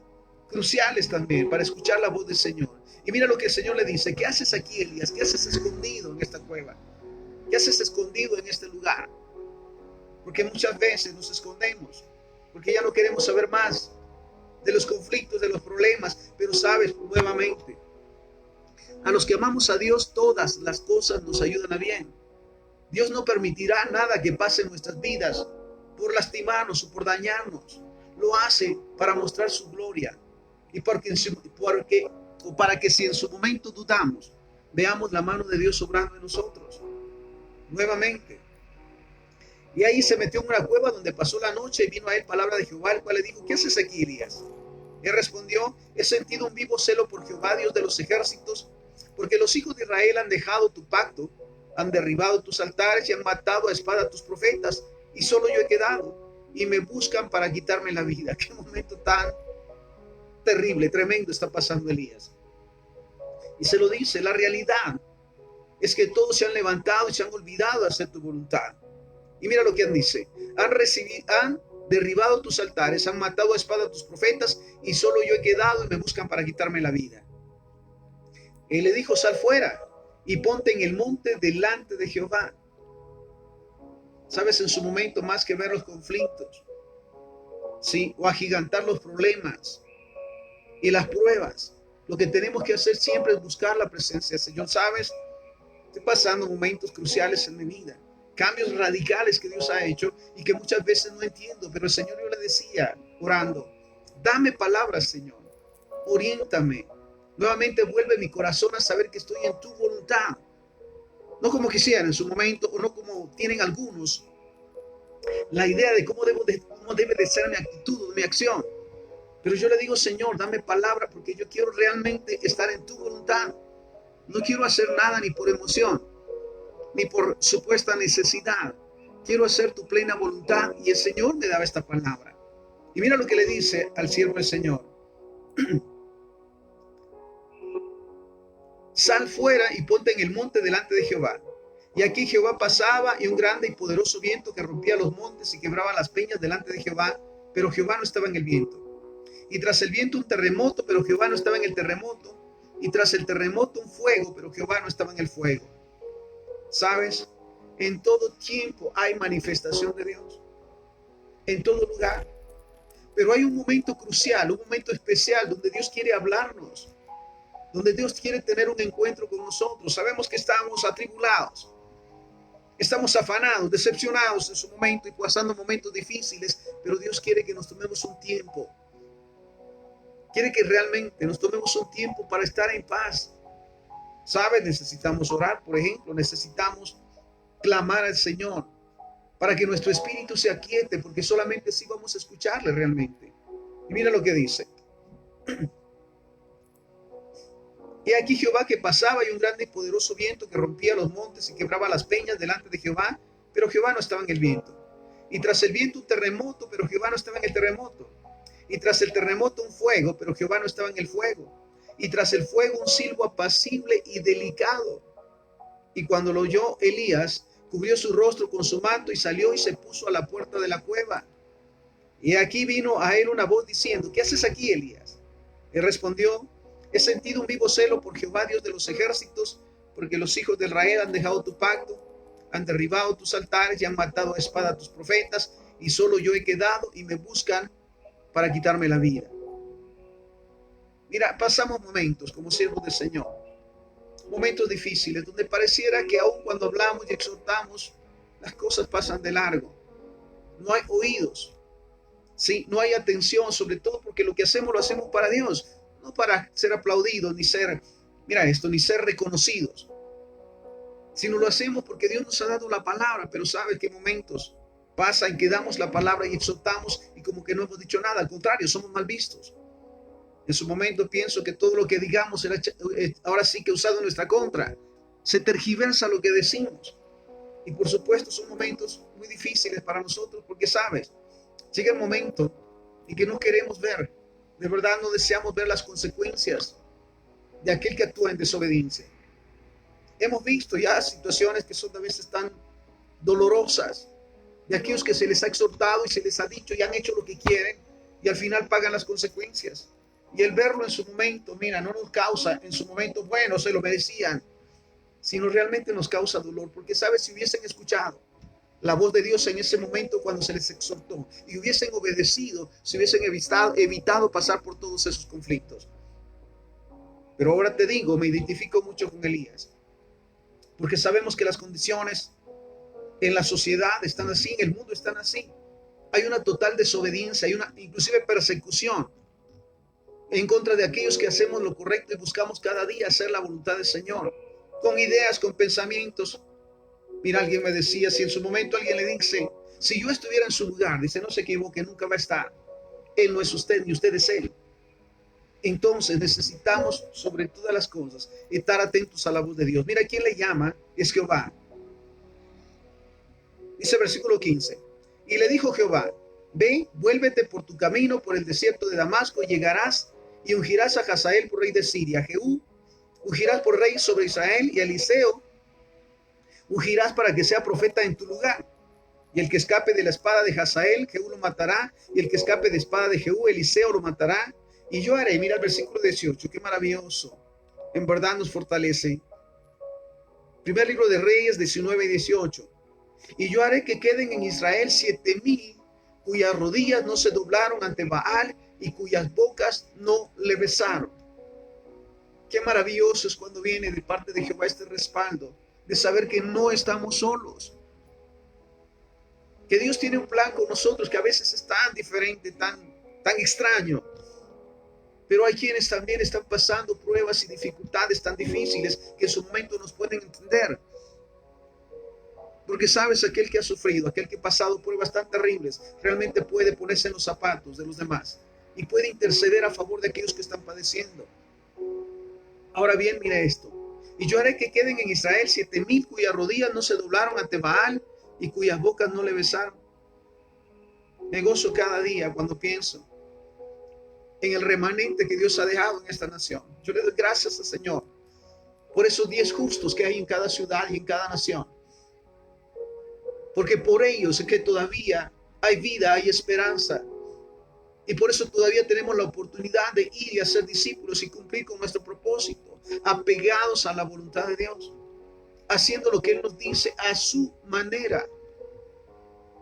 cruciales también para escuchar la voz del Señor. Y mira lo que el Señor le dice: ¿qué haces aquí, Elías? ¿Qué haces escondido en esta cueva? ¿Qué haces escondido en este lugar? Porque muchas veces nos escondemos, porque ya no queremos saber más de los conflictos, de los problemas. Pero sabes, nuevamente, a los que amamos a Dios, todas las cosas nos ayudan a bien. Dios no permitirá nada que pase en nuestras vidas por lastimarnos o por dañarnos. Lo hace para mostrar su gloria y para que si en su momento dudamos, veamos la mano de Dios obrando en nosotros. Nuevamente. Y ahí se metió en una cueva donde pasó la noche, y vino a él palabra de Jehová, el cual le dijo: ¿qué haces aquí, Elías? Él respondió: he sentido un vivo celo por Jehová, Dios de los ejércitos, porque los hijos de Israel han dejado tu pacto, han derribado tus altares y han matado a espada a tus profetas, y solo yo he quedado, y me buscan para quitarme la vida. Qué momento tan terrible, tremendo está pasando Elías. Y se lo dice: la realidad es que todos se han levantado y se han olvidado de hacer tu voluntad. Y mira lo que dice: han derribado tus altares, han matado a espada a tus profetas, y solo yo he quedado y me buscan para quitarme la vida. Él le dijo: sal fuera y ponte en el monte delante de Jehová. Sabes, en su momento, más que ver los conflictos, ¿sí?, o agigantar los problemas y las pruebas, lo que tenemos que hacer siempre es buscar la presencia del Señor. Sabes, estoy pasando momentos cruciales en mi vida, cambios radicales que Dios ha hecho y que muchas veces no entiendo, pero el Señor, yo le decía orando: dame palabras, Señor, oriéntame. Nuevamente vuelve mi corazón a saber que estoy en tu voluntad, no como quisieran en su momento, o no como tienen algunos la idea de cómo debe de ser mi actitud o mi acción. Pero yo le digo: Señor, dame palabra, porque yo quiero realmente estar en tu voluntad. No quiero hacer nada ni por emoción, ni por supuesta necesidad. Quiero hacer tu plena voluntad. Y el Señor me daba esta palabra. Y mira lo que le dice al siervo del Señor: sal fuera y ponte en el monte delante de Jehová. Y aquí Jehová pasaba, y un grande y poderoso viento que rompía los montes y quebraba las peñas delante de Jehová, pero Jehová no estaba en el viento. Y tras el viento un terremoto, pero Jehová no estaba en el terremoto. Y tras el terremoto un fuego, pero Jehová no estaba en el fuego. ¿Sabes? En todo tiempo hay manifestación de Dios, en todo lugar. Pero hay un momento crucial, un momento especial donde Dios quiere hablarnos, donde Dios quiere tener un encuentro con nosotros. Sabemos que estamos atribulados, estamos afanados, decepcionados en su momento y pasando momentos difíciles, pero Dios quiere que nos tomemos un tiempo. Quiere que realmente nos tomemos un tiempo para estar en paz. ¿Sabes? Necesitamos orar, por ejemplo. Necesitamos clamar al Señor para que nuestro espíritu se aquiete, porque solamente así vamos a escucharle realmente. Y mira lo que dice: y aquí Jehová que pasaba, y un grande y poderoso viento que rompía los montes y quebraba las peñas delante de Jehová, pero Jehová no estaba en el viento. Y tras el viento un terremoto, pero Jehová no estaba en el terremoto. Y tras el terremoto un fuego, pero Jehová no estaba en el fuego. Y tras el fuego un silbo apacible y delicado. Y cuando lo oyó Elías, cubrió su rostro con su manto y salió y se puso a la puerta de la cueva. Y aquí vino a él una voz diciendo: ¿qué haces aquí, Elías? Él respondió: he sentido un vivo celo por Jehová, Dios de los ejércitos, porque los hijos de Israel han dejado tu pacto, han derribado tus altares y han matado a espada a tus profetas, y solo yo he quedado y me buscan para quitarme la vida. Mira, pasamos momentos como siervos del Señor, momentos difíciles, donde pareciera que aun cuando hablamos y exhortamos, las cosas pasan de largo. No hay oídos, ¿sí? No hay atención, sobre todo porque lo que hacemos lo hacemos para Dios, no para ser aplaudidos, ni ser, mira esto, ni ser reconocidos, sino lo hacemos porque Dios nos ha dado la palabra. Pero ¿sabes qué momentos pasa en que damos la palabra y exhortamos y como que no hemos dicho nada? Al contrario, somos mal vistos. En su momento pienso que todo lo que digamos será ahora sí que usado en nuestra contra. Se tergiversa lo que decimos. Y por supuesto son momentos muy difíciles para nosotros porque, ¿sabes? Llega el momento en que no queremos ver, de verdad no deseamos ver las consecuencias de aquel que actúa en desobediencia. Hemos visto ya situaciones que son a veces tan dolorosas, de aquellos que se les ha exhortado y se les ha dicho y han hecho lo que quieren y al final pagan las consecuencias. Y el verlo en su momento, mira, no nos causa en su momento, bueno, se lo merecían, sino realmente nos causa dolor, porque, ¿sabes? Si hubiesen escuchado la voz de Dios en ese momento cuando se les exhortó y hubiesen obedecido, se hubiesen evitado pasar por todos esos conflictos. Pero ahora te digo, me identifico mucho con Elías, porque sabemos que las condiciones en la sociedad están así, en el mundo están así. Hay una total desobediencia, hay una inclusive persecución en contra de aquellos que hacemos lo correcto y buscamos cada día hacer la voluntad del Señor, con ideas, con pensamientos. Mira, alguien me decía, si en su momento alguien le dice, si yo estuviera en su lugar, dice, no se equivoque, nunca va a estar. Él no es usted, ni usted es él. Entonces necesitamos, sobre todas las cosas, estar atentos a la voz de Dios. Mira, ¿quién le llama? Es Jehová. Dice versículo 15. Y le dijo Jehová: ve, vuélvete por tu camino por el desierto de Damasco, y llegarás y ungirás a Hazael por rey de Siria. A Jehú ungirás por rey sobre Israel, y a Eliseo ungirás para que sea profeta en tu lugar. Y el que escape de la espada de Hazael, Jehú lo matará, y el que escape de espada de Jehú, Eliseo lo matará. Y yo haré, mira el versículo 18, qué maravilloso, en verdad nos fortalece. Primer libro de Reyes 19 y 18. Y yo haré que queden en Israel 7,000 cuyas rodillas no se doblaron ante Baal y cuyas bocas no le besaron. Qué maravilloso es cuando viene de parte de Jehová este respaldo, de saber que no estamos solos, que Dios tiene un plan con nosotros que a veces es tan diferente, tan extraño. Pero hay quienes también están pasando pruebas y dificultades tan difíciles que en su momento nos pueden entender. Porque sabes, aquel que ha sufrido, aquel que ha pasado pruebas tan terribles, realmente puede ponerse en los zapatos de los demás y puede interceder a favor de aquellos que están padeciendo. Ahora bien, mira esto. Y yo haré que queden en Israel 7,000 cuyas rodillas no se doblaron ante Baal y cuyas bocas no le besaron. Me gozo cada día cuando pienso en el remanente que Dios ha dejado en esta nación. Yo le doy gracias al Señor por esos 10 justos que hay en cada ciudad y en cada nación. Porque por ellos es que todavía hay vida, hay esperanza. Y por eso todavía tenemos la oportunidad de ir y hacer discípulos y cumplir con nuestro propósito, apegados a la voluntad de Dios, haciendo lo que Él nos dice a su manera.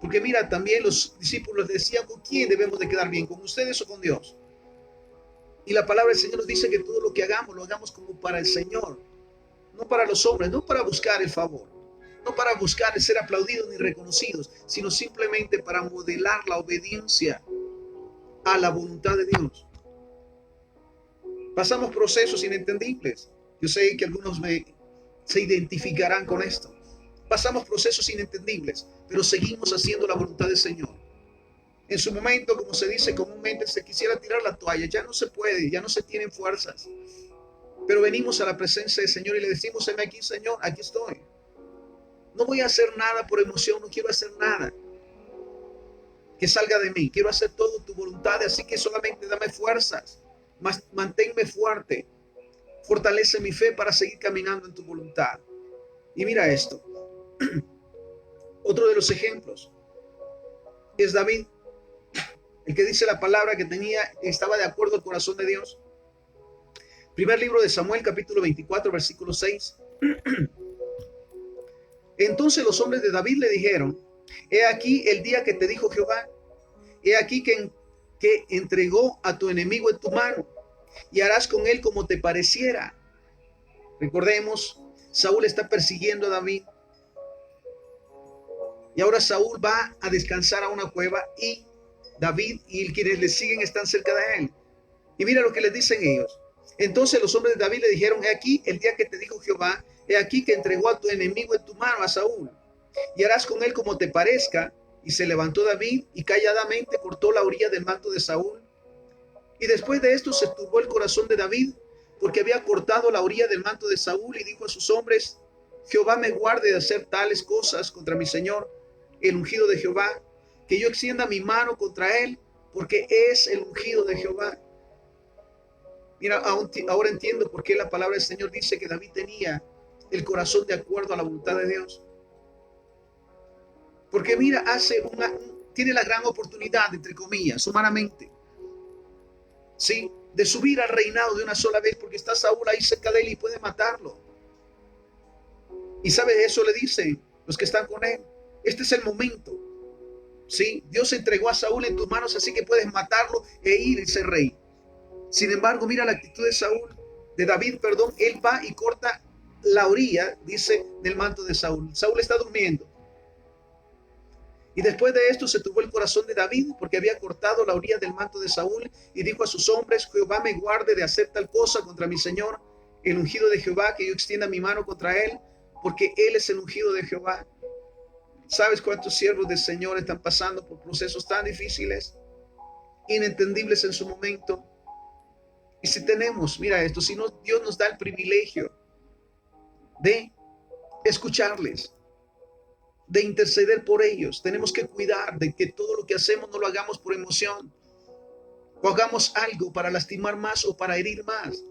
Porque mira, también los discípulos decían, ¿con quién debemos de quedar bien? ¿Con ustedes o con Dios? Y la palabra del Señor nos dice que todo lo que hagamos, lo hagamos como para el Señor, no para los hombres, no para buscar el favor, no para buscar ser aplaudidos ni reconocidos, sino simplemente para modelar la obediencia a la voluntad de Dios. Pasamos procesos inentendibles. Yo sé que algunos se identificarán con esto. Pasamos procesos inentendibles, pero seguimos haciendo la voluntad del Señor. En su momento, como se dice comúnmente, se quisiera tirar la toalla. Ya no se puede, ya no se tienen fuerzas. Pero venimos a la presencia del Señor y le decimos, heme aquí, Señor, aquí estoy. No voy a hacer nada por emoción, no quiero hacer nada que salga de mí. Quiero hacer todo tu voluntad, así que solamente dame fuerzas, manténme fuerte, fortalece mi fe para seguir caminando en tu voluntad. Y mira esto. Otro de los ejemplos es David, el que dice la palabra que estaba de acuerdo al corazón de Dios. Primer libro de Samuel, capítulo 24, versículo 6. Entonces los hombres de David le dijeron: he aquí el día que te dijo Jehová, he aquí que entregó a tu enemigo en tu mano, y harás con él como te pareciera. Recordemos, Saúl está persiguiendo a David, y ahora Saúl va a descansar a una cueva, y David y quienes le siguen están cerca de él. Y mira lo que les dicen ellos. Entonces los hombres de David le dijeron: he aquí el día que te dijo Jehová, he aquí que entregó a tu enemigo en tu mano, a Saúl, y harás con él como te parezca. Y se levantó David y calladamente cortó la orilla del manto de Saúl. Y después de esto se turbó el corazón de David, porque había cortado la orilla del manto de Saúl, y dijo a sus hombres: Jehová me guarde de hacer tales cosas contra mi señor, el ungido de Jehová, que yo extienda mi mano contra él, porque es el ungido de Jehová. Mira, ahora entiendo por qué la palabra del Señor dice que David tenía el corazón de acuerdo a la voluntad de Dios. Porque mira, tiene la gran oportunidad, entre comillas, humanamente, ¿sí?, de subir al reinado de una sola vez, porque está Saúl ahí cerca de él y puede matarlo. Y sabe, eso le dicen los que están con él: este es el momento, ¿sí? Dios entregó a Saúl en tus manos, así que puedes matarlo e ir y ser rey. Sin embargo, mira la actitud de David, él va y corta la orilla, dice, del manto de Saúl. Saúl está durmiendo. Y después de esto se turbó el corazón de David, porque había cortado la orilla del manto de Saúl, y dijo a sus hombres: Jehová me guarde de hacer tal cosa contra mi señor, el ungido de Jehová, que yo extienda mi mano contra él, porque él es el ungido de Jehová. ¿Sabes cuántos siervos del Señor están pasando por procesos tan difíciles, inentendibles en su momento? Y si tenemos, mira esto, si no, Dios nos da el privilegio de escucharles, de interceder por ellos, tenemos que cuidar de que todo lo que hacemos no lo hagamos por emoción, o hagamos algo para lastimar más o para herir más,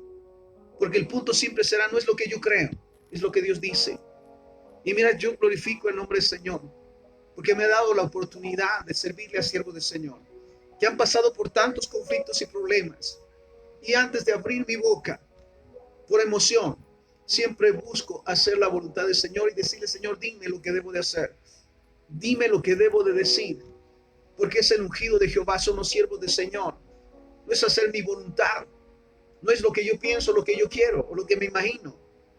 porque el punto siempre será: no es lo que yo creo, es lo que Dios dice. Y mira, yo glorifico el nombre del Señor, porque me ha dado la oportunidad de servirle a siervos del Señor, que han pasado por tantos conflictos y problemas, y antes de abrir mi boca por emoción, siempre busco hacer la voluntad del Señor y decirle: Señor, dime lo que debo de hacer, dime lo que debo de decir, porque es el ungido de Jehová, son los siervos del Señor. No es hacer mi voluntad, no es lo que yo pienso, lo que yo quiero o lo que me imagino,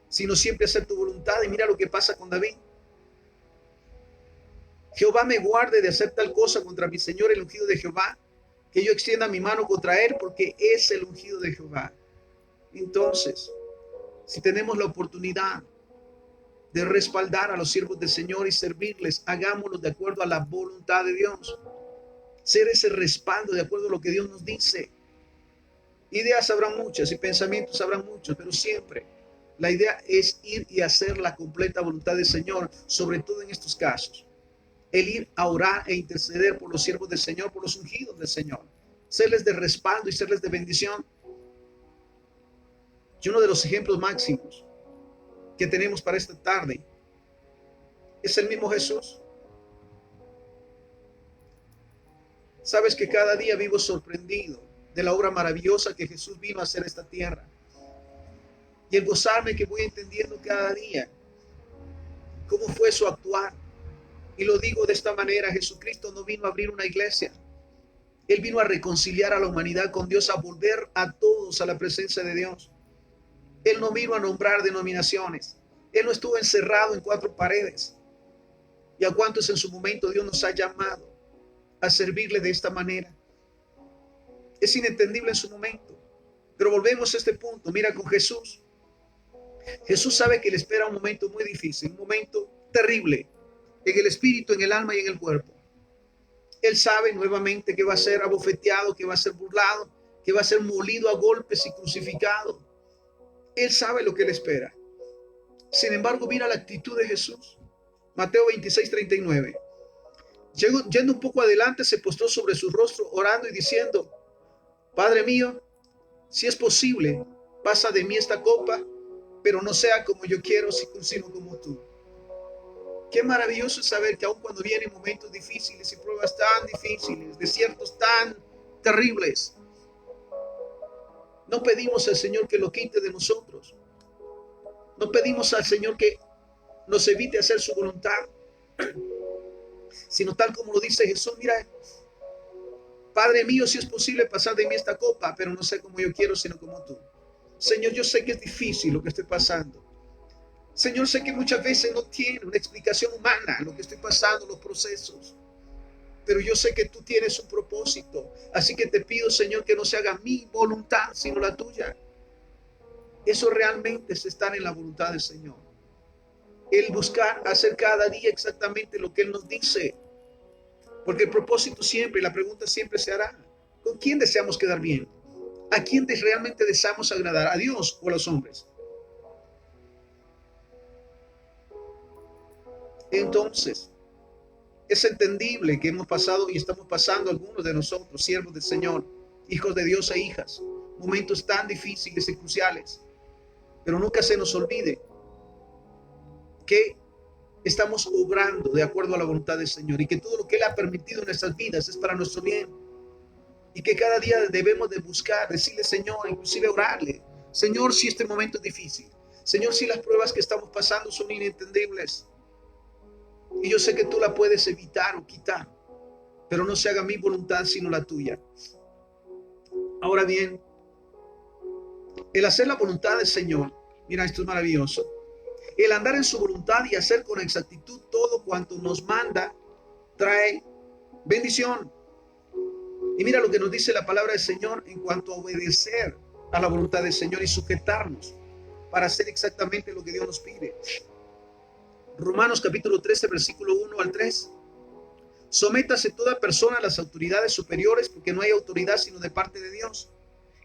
sino siempre hacer tu voluntad. Y mira lo que pasa con David: Jehová me guarde de hacer tal cosa contra mi señor, el ungido de Jehová, que yo extienda mi mano contra él, porque es el ungido de Jehová. Entonces, si tenemos la oportunidad de respaldar a los siervos del Señor y servirles, hagámoslo de acuerdo a la voluntad de Dios. Ser ese respaldo de acuerdo a lo que Dios nos dice. Ideas habrá muchas y pensamientos habrá muchos, pero siempre la idea es ir y hacer la completa voluntad del Señor, sobre todo en estos casos. El ir a orar e interceder por los siervos del Señor, por los ungidos del Señor. Serles de respaldo y serles de bendición. Y uno de los ejemplos máximos que tenemos para esta tarde es el mismo Jesús. Sabes que cada día vivo sorprendido de la obra maravillosa que Jesús vino a hacer en esta tierra. Y el gozarme que voy entendiendo cada día cómo fue su actuar. Y lo digo de esta manera: Jesucristo no vino a abrir una iglesia. Él vino a reconciliar a la humanidad con Dios, a volver a todos a la presencia de Dios. Él no vino a nombrar denominaciones. Él no estuvo encerrado en cuatro paredes. ¿Y a cuántos en su momento Dios nos ha llamado a servirle de esta manera? Es inentendible en su momento. Pero volvemos a este punto. Mira, con Jesús. Jesús sabe que le espera un momento muy difícil, un momento terrible, en el espíritu, en el alma y en el cuerpo. Él sabe nuevamente que va a ser abofeteado, que va a ser burlado, que va a ser molido a golpes y crucificado. Él sabe lo que le espera. Sin embargo, mira la actitud de Jesús. Mateo 26:39. Yendo un poco adelante, se postró sobre su rostro, orando y diciendo: Padre mío, si es posible, pasa de mí esta copa, pero no sea como yo quiero, sino como tú. Qué maravilloso es saber que aun cuando vienen momentos difíciles y pruebas tan difíciles, desiertos tan terribles, no pedimos al Señor que lo quite de nosotros. No pedimos al Señor que nos evite hacer su voluntad, sino tal como lo dice Jesús, mira, Padre mío, si es posible pasar de mí esta copa, pero no sé como yo quiero, sino como tú. Señor, yo sé que es difícil lo que estoy pasando. Señor, sé que muchas veces no tiene una explicación humana lo que estoy pasando, los procesos. Pero yo sé que tú tienes un propósito. Así que te pido, Señor, que no se haga mi voluntad, sino la tuya. Eso realmente es estar en la voluntad del Señor. El buscar hacer cada día exactamente lo que Él nos dice. Porque el propósito siempre, la pregunta siempre se hará: ¿con quién deseamos quedar bien? ¿A quién realmente deseamos agradar? ¿A Dios o a los hombres? Entonces, es entendible que hemos pasado y estamos pasando algunos de nosotros, siervos del Señor, hijos de Dios e hijas, momentos tan difíciles y cruciales. Pero nunca se nos olvide que estamos obrando de acuerdo a la voluntad del Señor y que todo lo que Él ha permitido en nuestras vidas es para nuestro bien. Y que cada día debemos de buscar, decirle Señor, inclusive orarle: Señor, si este momento es difícil, Señor, si las pruebas que estamos pasando son inentendibles, y yo sé que tú la puedes evitar o quitar, pero no se haga mi voluntad sino la tuya. Ahora bien, el hacer la voluntad del Señor, mira, esto es maravilloso. El andar en su voluntad y hacer con exactitud todo cuanto nos manda trae bendición. Y mira lo que nos dice la palabra del Señor en cuanto a obedecer a la voluntad del Señor y sujetarnos para hacer exactamente lo que Dios nos pide. Romanos capítulo 13, versículo 1 al 3. Sométase toda persona a las autoridades superiores, porque no hay autoridad sino de parte de Dios,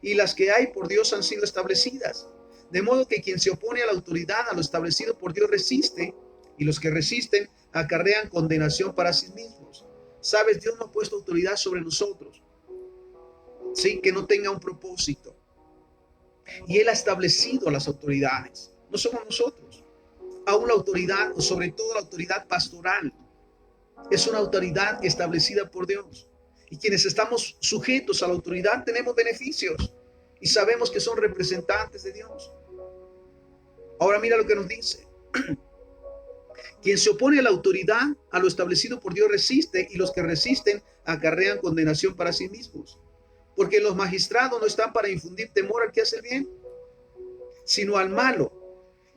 y las que hay por Dios han sido establecidas. De modo que quien se opone a la autoridad, a lo establecido por Dios, resiste, y los que resisten acarrean condenación para sí mismos. Sabes, Dios no ha puesto autoridad sobre nosotros, sí, que no tenga un propósito. Y Él ha establecido las autoridades, no somos nosotros. Aún la autoridad, o sobre todo la autoridad pastoral, es una autoridad establecida por Dios. Y quienes estamos sujetos a la autoridad tenemos beneficios y sabemos que son representantes de Dios. Ahora mira lo que nos dice. Quien se opone a la autoridad, a lo establecido por Dios, resiste, y los que resisten acarrean condenación para sí mismos. Porque los magistrados no están para infundir temor al que hace el bien, sino al malo.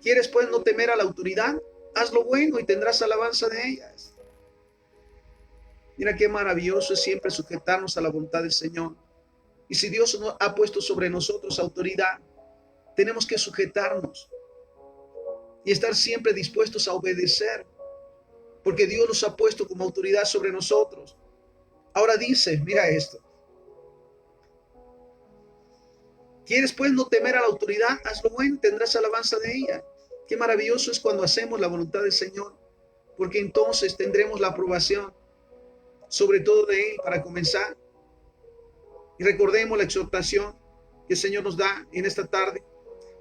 ¿Quieres pues no temer a la autoridad? Haz lo bueno y tendrás alabanza de ellas. Mira qué maravilloso es siempre sujetarnos a la voluntad del Señor. Y si Dios nos ha puesto sobre nosotros autoridad, tenemos que sujetarnos y estar siempre dispuestos a obedecer, porque Dios nos ha puesto como autoridad sobre nosotros. Ahora dice, mira esto: ¿quieres pues no temer a la autoridad? Haz lo bueno y tendrás alabanza de ella. Qué maravilloso es cuando hacemos la voluntad del Señor, porque entonces tendremos la aprobación, sobre todo de Él, para comenzar. Y recordemos la exhortación que el Señor nos da en esta tarde.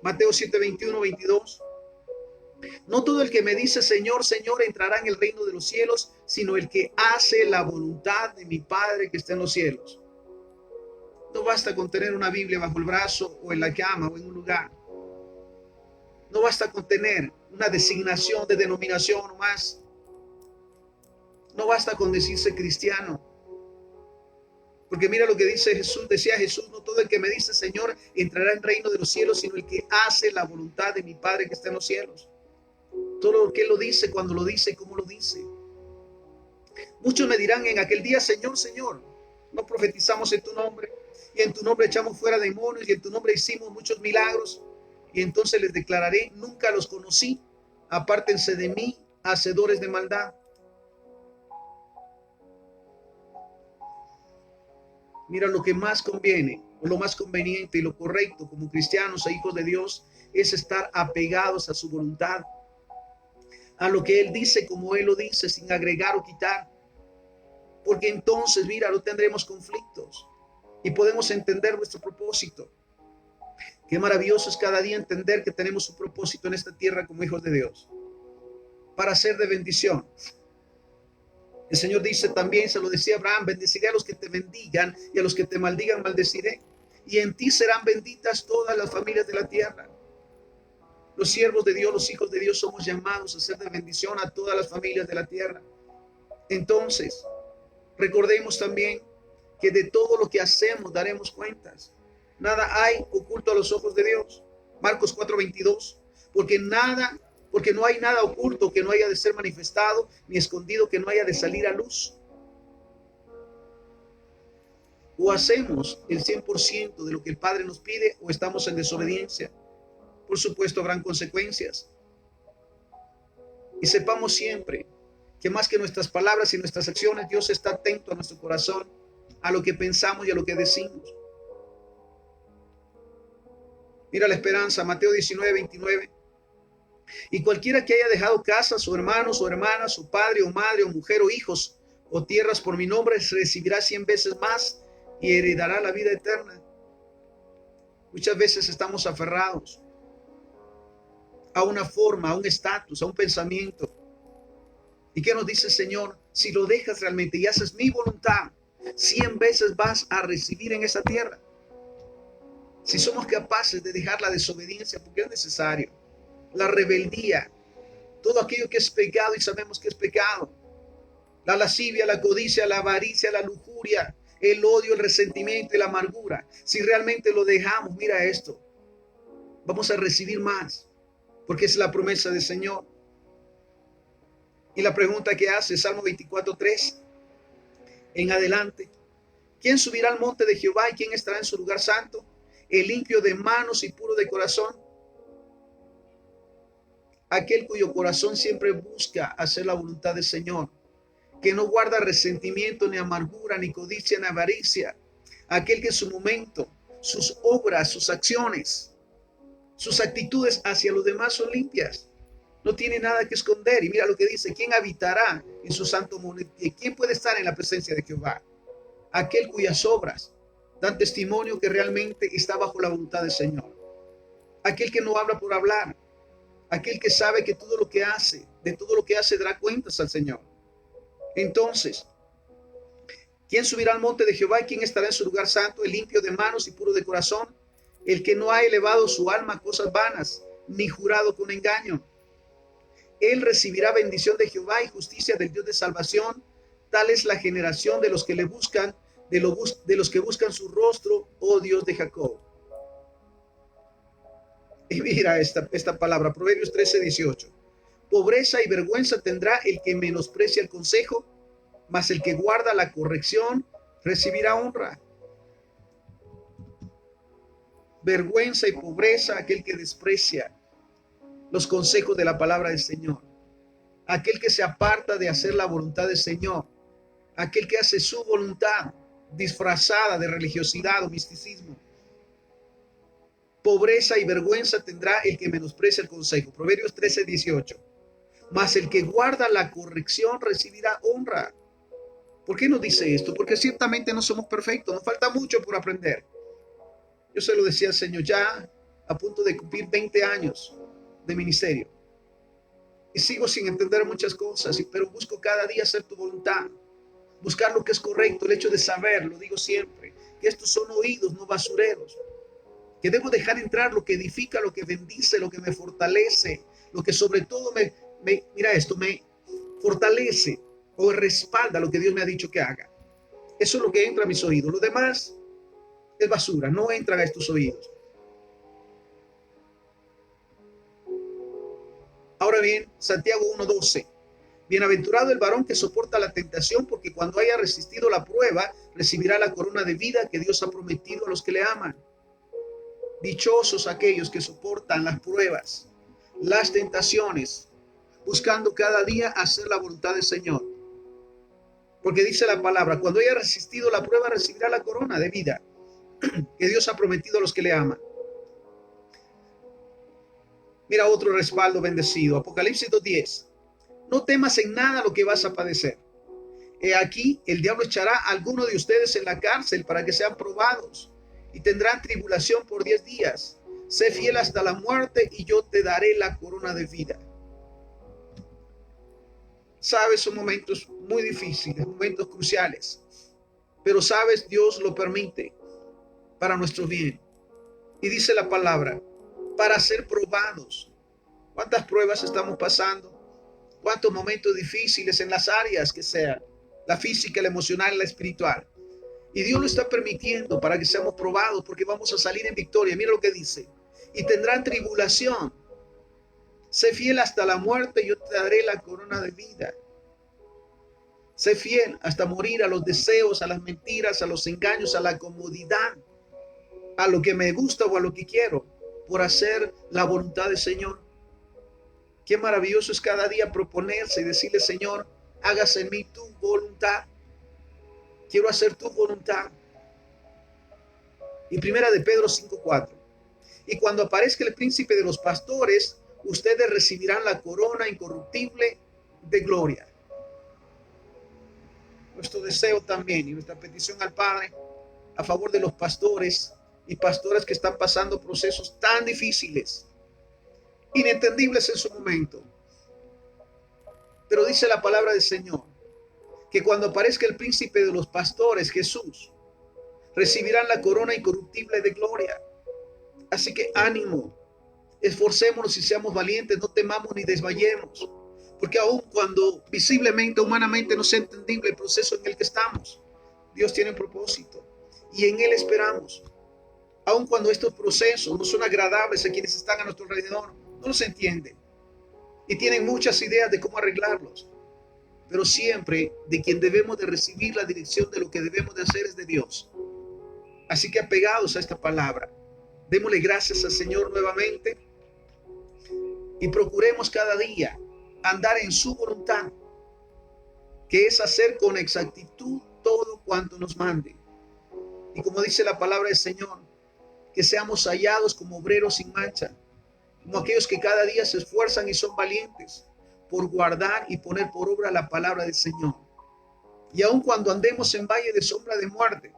Mateo 7, 21, 22. No todo el que me dice Señor, Señor entrará en el reino de los cielos, sino el que hace la voluntad de mi Padre que está en los cielos. No basta con tener una Biblia bajo el brazo o en la cama o en un lugar. No basta con tener una designación de denominación o más. No basta con decirse cristiano. Porque mira lo que dice Jesús, decía Jesús: no todo el que me dice Señor entrará en el reino de los cielos, sino el que hace la voluntad de mi Padre que está en los cielos. Todo lo que Él lo dice, cuando lo dice y cómo lo dice. Muchos me dirán en aquel día: Señor, Señor, no profetizamos en tu nombre, y en tu nombre echamos fuera demonios, y en tu nombre hicimos muchos milagros. Y entonces les declararé: nunca los conocí, apártense de mí, hacedores de maldad. Mira, lo que más conviene, o lo más conveniente y lo correcto como cristianos e hijos de Dios, es estar apegados a su voluntad, a lo que Él dice como Él lo dice, sin agregar o quitar. Porque entonces, mira, no tendremos conflictos y podemos entender nuestro propósito. Qué maravilloso es cada día entender que tenemos un propósito en esta tierra como hijos de Dios. para ser de bendición. El Señor dice también, se lo decía Abraham, bendeciré a los que te bendigan y a los que te maldigan maldeciré. Y en ti serán benditas todas las familias de la tierra. Los siervos de Dios, los hijos de Dios, somos llamados a ser de bendición a todas las familias de la tierra. Entonces, recordemos también que de todo lo que hacemos daremos cuentas. Nada hay oculto a los ojos de Dios. Marcos 4:22. Porque no hay nada oculto que no haya de ser manifestado, ni escondido que no haya de salir a luz. O hacemos el 100% de lo que el Padre nos pide, o estamos en desobediencia. Por supuesto, habrán consecuencias. Y sepamos siempre que más que nuestras palabras y nuestras acciones, Dios está atento a nuestro corazón, a lo que pensamos y a lo que decimos. Mira la esperanza, Mateo 19:29. Y cualquiera que haya dejado casa, su hermano, su hermana, su padre o madre o mujer o hijos o tierras por mi nombre, recibirá 100 veces más y heredará la vida eterna. Muchas veces estamos aferrados a una forma, a un estatus, a un pensamiento. ¿Y qué nos dice el Señor? Si lo dejas realmente y haces mi voluntad, 100 veces vas a recibir en esa tierra. Si somos capaces de dejar la desobediencia, porque es necesario, la rebeldía, todo aquello que es pecado y sabemos que es pecado, la lascivia, la codicia, la avaricia, la lujuria, el odio, el resentimiento y la amargura. Si realmente lo dejamos, mira esto, vamos a recibir más, porque es la promesa del Señor. Y la pregunta que hace Salmo 24:3 en adelante: ¿quién subirá al monte de Jehová y quién estará en su lugar santo? El limpio de manos y puro de corazón, aquel cuyo corazón siempre busca hacer la voluntad del Señor, que no guarda resentimiento, ni amargura, ni codicia, ni avaricia, aquel que en su momento, sus obras, sus acciones, sus actitudes hacia los demás son limpias, no tiene nada que esconder. Y mira lo que dice: ¿quién habitará en su santo monte? ¿Quién puede estar en la presencia de Jehová? Aquel cuyas obras dan testimonio que realmente está bajo la voluntad del Señor, aquel que no habla por hablar, aquel que sabe que todo lo que hace, de todo lo que hace, dará cuentas al Señor. Entonces, ¿quién subirá al monte de Jehová y quién estará en su lugar santo? El limpio de manos y puro de corazón, el que no ha elevado su alma a cosas vanas, ni jurado con engaño. Él recibirá bendición de Jehová y justicia del Dios de salvación. Tal es la generación de los que le buscan, de los que buscan su rostro, oh Dios de Jacob. Y mira esta palabra, Proverbios 13:18. Pobreza y vergüenza tendrá el que menosprecia el consejo, mas el que guarda la corrección recibirá honra. Vergüenza y pobreza aquel que desprecia los consejos de la palabra del Señor, aquel que se aparta de hacer la voluntad del Señor, aquel que hace su voluntad disfrazada de religiosidad o misticismo. Pobreza y vergüenza tendrá el que menosprecia el consejo. Proverbios 13:18. Mas el que guarda la corrección recibirá honra. ¿Por qué nos dice esto? Porque ciertamente no somos perfectos, nos falta mucho por aprender. Yo se lo decía al Señor, ya a punto de cumplir 20 años de ministerio. Y sigo sin entender muchas cosas, pero busco cada día hacer tu voluntad, buscar lo que es correcto, el hecho de saber, lo digo siempre, que estos son oídos, no basureros, que debo dejar entrar lo que edifica, lo que bendice, lo que me fortalece, lo que sobre todo me fortalece o respalda lo que Dios me ha dicho que haga. Eso es lo que entra a mis oídos. Lo demás es basura, no entran a estos oídos. Ahora bien, Santiago 1:12. Bienaventurado el varón que soporta la tentación, porque cuando haya resistido la prueba, recibirá la corona de vida que Dios ha prometido a los que le aman. Dichosos aquellos que soportan las pruebas, las tentaciones, buscando cada día hacer la voluntad del Señor. Porque dice la palabra, cuando haya resistido la prueba, recibirá la corona de vida que Dios ha prometido a los que le aman. Mira otro respaldo bendecido. Apocalipsis 2:10. No temas en nada lo que vas a padecer. He aquí, el diablo echará a alguno de ustedes en la cárcel para que sean probados y tendrán tribulación por 10 días. Sé fiel hasta la muerte y yo te daré la corona de vida. Sabes, son momentos muy difíciles, momentos cruciales. Pero sabes, Dios lo permite para nuestro bien. Y dice la palabra, para ser probados. ¿Cuántas pruebas estamos pasando? ¿Cuántos momentos difíciles en las áreas que sean? La física, la emocional, la espiritual. Y Dios lo está permitiendo para que seamos probados, porque vamos a salir en victoria. Mira lo que dice. Y tendrán tribulación. Sé fiel hasta la muerte, y yo te daré la corona de vida. Sé fiel hasta morir a los deseos, a las mentiras, a los engaños, a la comodidad, a lo que me gusta o a lo que quiero, por hacer la voluntad del Señor. Qué maravilloso es cada día proponerse y decirle, Señor, hágase en mí tu voluntad. Quiero hacer tu voluntad. Y primera de Pedro 5:4. Y cuando aparezca el príncipe de los pastores, ustedes recibirán la corona incorruptible de gloria. Nuestro deseo también y nuestra petición al Padre a favor de los pastores y pastoras que están pasando procesos tan difíciles, inentendibles en su momento. Pero dice la palabra del Señor que cuando aparezca el príncipe de los pastores, Jesús, recibirán la corona incorruptible de gloria. Así que ánimo, esforcémonos y seamos valientes, no temamos ni desmayemos, porque aun cuando visiblemente, humanamente no sea entendible el proceso en el que estamos, Dios tiene un propósito y en Él esperamos. Aun cuando estos procesos no son agradables a quienes están a nuestro alrededor, no los entienden y tienen muchas ideas de cómo arreglarlos, pero siempre de quien debemos de recibir la dirección de lo que debemos de hacer es de Dios. Así que apegados a esta palabra, démosle gracias al Señor nuevamente y procuremos cada día andar en su voluntad, que es hacer con exactitud todo cuanto nos mande. Y como dice la palabra del Señor, que seamos hallados como obreros sin mancha, como aquellos que cada día se esfuerzan y son valientes por guardar y poner por obra la palabra del Señor. Y aun cuando andemos en valle de sombra de muerte,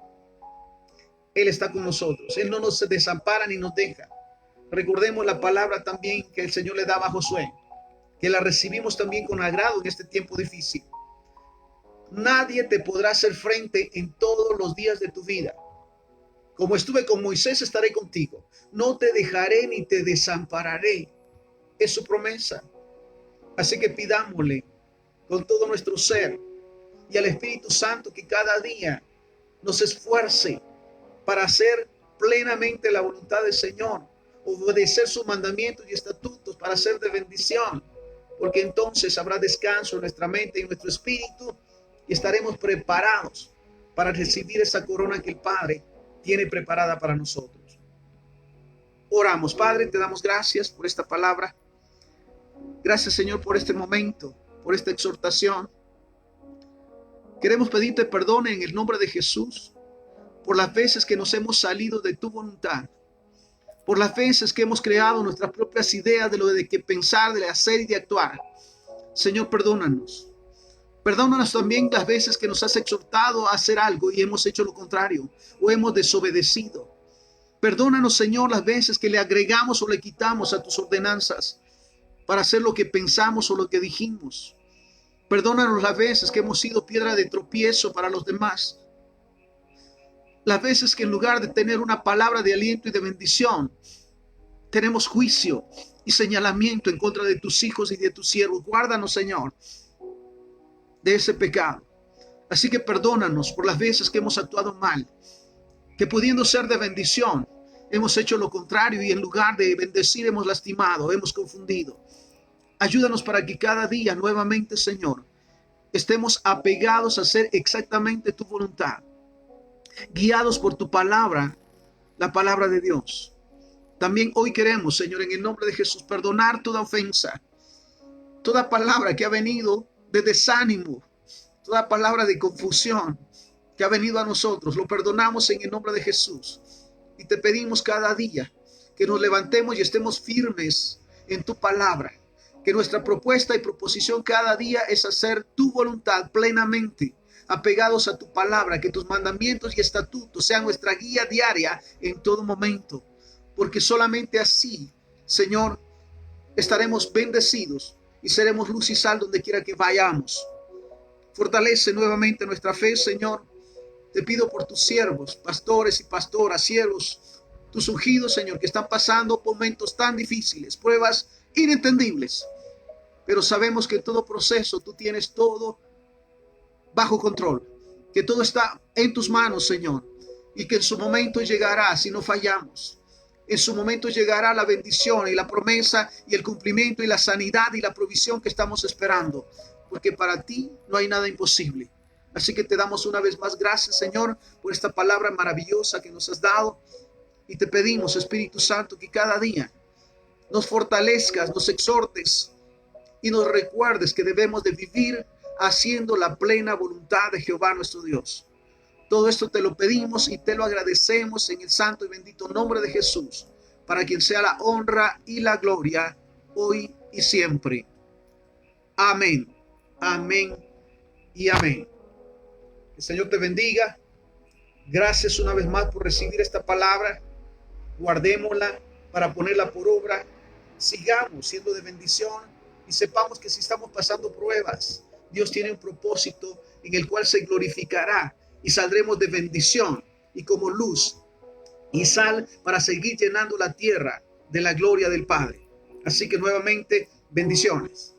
Él está con nosotros. Él no nos desampara ni nos deja. Recordemos la palabra también que el Señor le daba a Josué, que la recibimos también con agrado en este tiempo difícil. Nadie te podrá hacer frente en todos los días de tu vida. Como estuve con Moisés, estaré contigo. No te dejaré ni te desampararé. Es su promesa. Así que pidámosle con todo nuestro ser y al Espíritu Santo que cada día nos esfuerce para hacer plenamente la voluntad del Señor, obedecer sus mandamientos y estatutos para ser de bendición, porque entonces habrá descanso en nuestra mente y en nuestro espíritu y estaremos preparados para recibir esa corona que el Padre tiene preparada para nosotros. Oramos. Padre, te damos gracias por esta palabra. Gracias, Señor, por este momento, por esta exhortación. Queremos pedirte perdón en el nombre de Jesús por las veces que nos hemos salido de tu voluntad, por las veces que hemos creado nuestras propias ideas de lo de que pensar, de hacer y de actuar. Señor, perdónanos. Perdónanos también las veces que nos has exhortado a hacer algo y hemos hecho lo contrario o hemos desobedecido. Perdónanos, Señor, las veces que le agregamos o le quitamos a tus ordenanzas para hacer lo que pensamos o lo que dijimos. Perdónanos las veces que hemos sido piedra de tropiezo para los demás. Las veces que en lugar de tener una palabra de aliento y de bendición, tenemos juicio y señalamiento en contra de tus hijos y de tus siervos. Guárdanos, Señor, de ese pecado. Así que perdónanos por las veces que hemos actuado mal, que pudiendo ser de bendición, hemos hecho lo contrario y en lugar de bendecir hemos lastimado, hemos confundido. Ayúdanos para que cada día nuevamente, Señor, estemos apegados a hacer exactamente tu voluntad, guiados por tu palabra, la palabra de Dios. También hoy queremos, Señor, en el nombre de Jesús, perdonar toda ofensa, toda palabra que ha venido de desánimo, toda palabra de confusión que ha venido a nosotros. Lo perdonamos en el nombre de Jesús y te pedimos cada día que nos levantemos y estemos firmes en tu palabra, que nuestra propuesta y proposición cada día es hacer tu voluntad plenamente, apegados a tu palabra, que tus mandamientos y estatutos sean nuestra guía diaria en todo momento, porque solamente así, Señor, estaremos bendecidos y seremos luz y sal donde quiera que vayamos. Fortalece nuevamente nuestra fe, Señor. Te pido por tus siervos, pastores y pastoras, siervos, tus ungidos, Señor, que están pasando momentos tan difíciles, pruebas inentendibles. Pero sabemos que en todo proceso tú tienes todo bajo control, que todo está en tus manos, Señor, y que en su momento llegará si no fallamos. En su momento llegará la bendición y la promesa y el cumplimiento y la sanidad y la provisión que estamos esperando, porque para ti no hay nada imposible. Así que te damos una vez más gracias, Señor, por esta palabra maravillosa que nos has dado, y te pedimos, Espíritu Santo, que cada día nos fortalezcas, nos exhortes y nos recuerdes que debemos de vivir haciendo la plena voluntad de Jehová nuestro Dios. Todo esto te lo pedimos y te lo agradecemos en el santo y bendito nombre de Jesús, para quien sea la honra y la gloria hoy y siempre. Amén, amén y amén. Que el Señor te bendiga. Gracias una vez más por recibir esta palabra. Guardémosla para ponerla por obra. Sigamos siendo de bendición y sepamos que si estamos pasando pruebas, Dios tiene un propósito en el cual se glorificará y saldremos de bendición y como luz y sal para seguir llenando la tierra de la gloria del Padre. Así que nuevamente, bendiciones.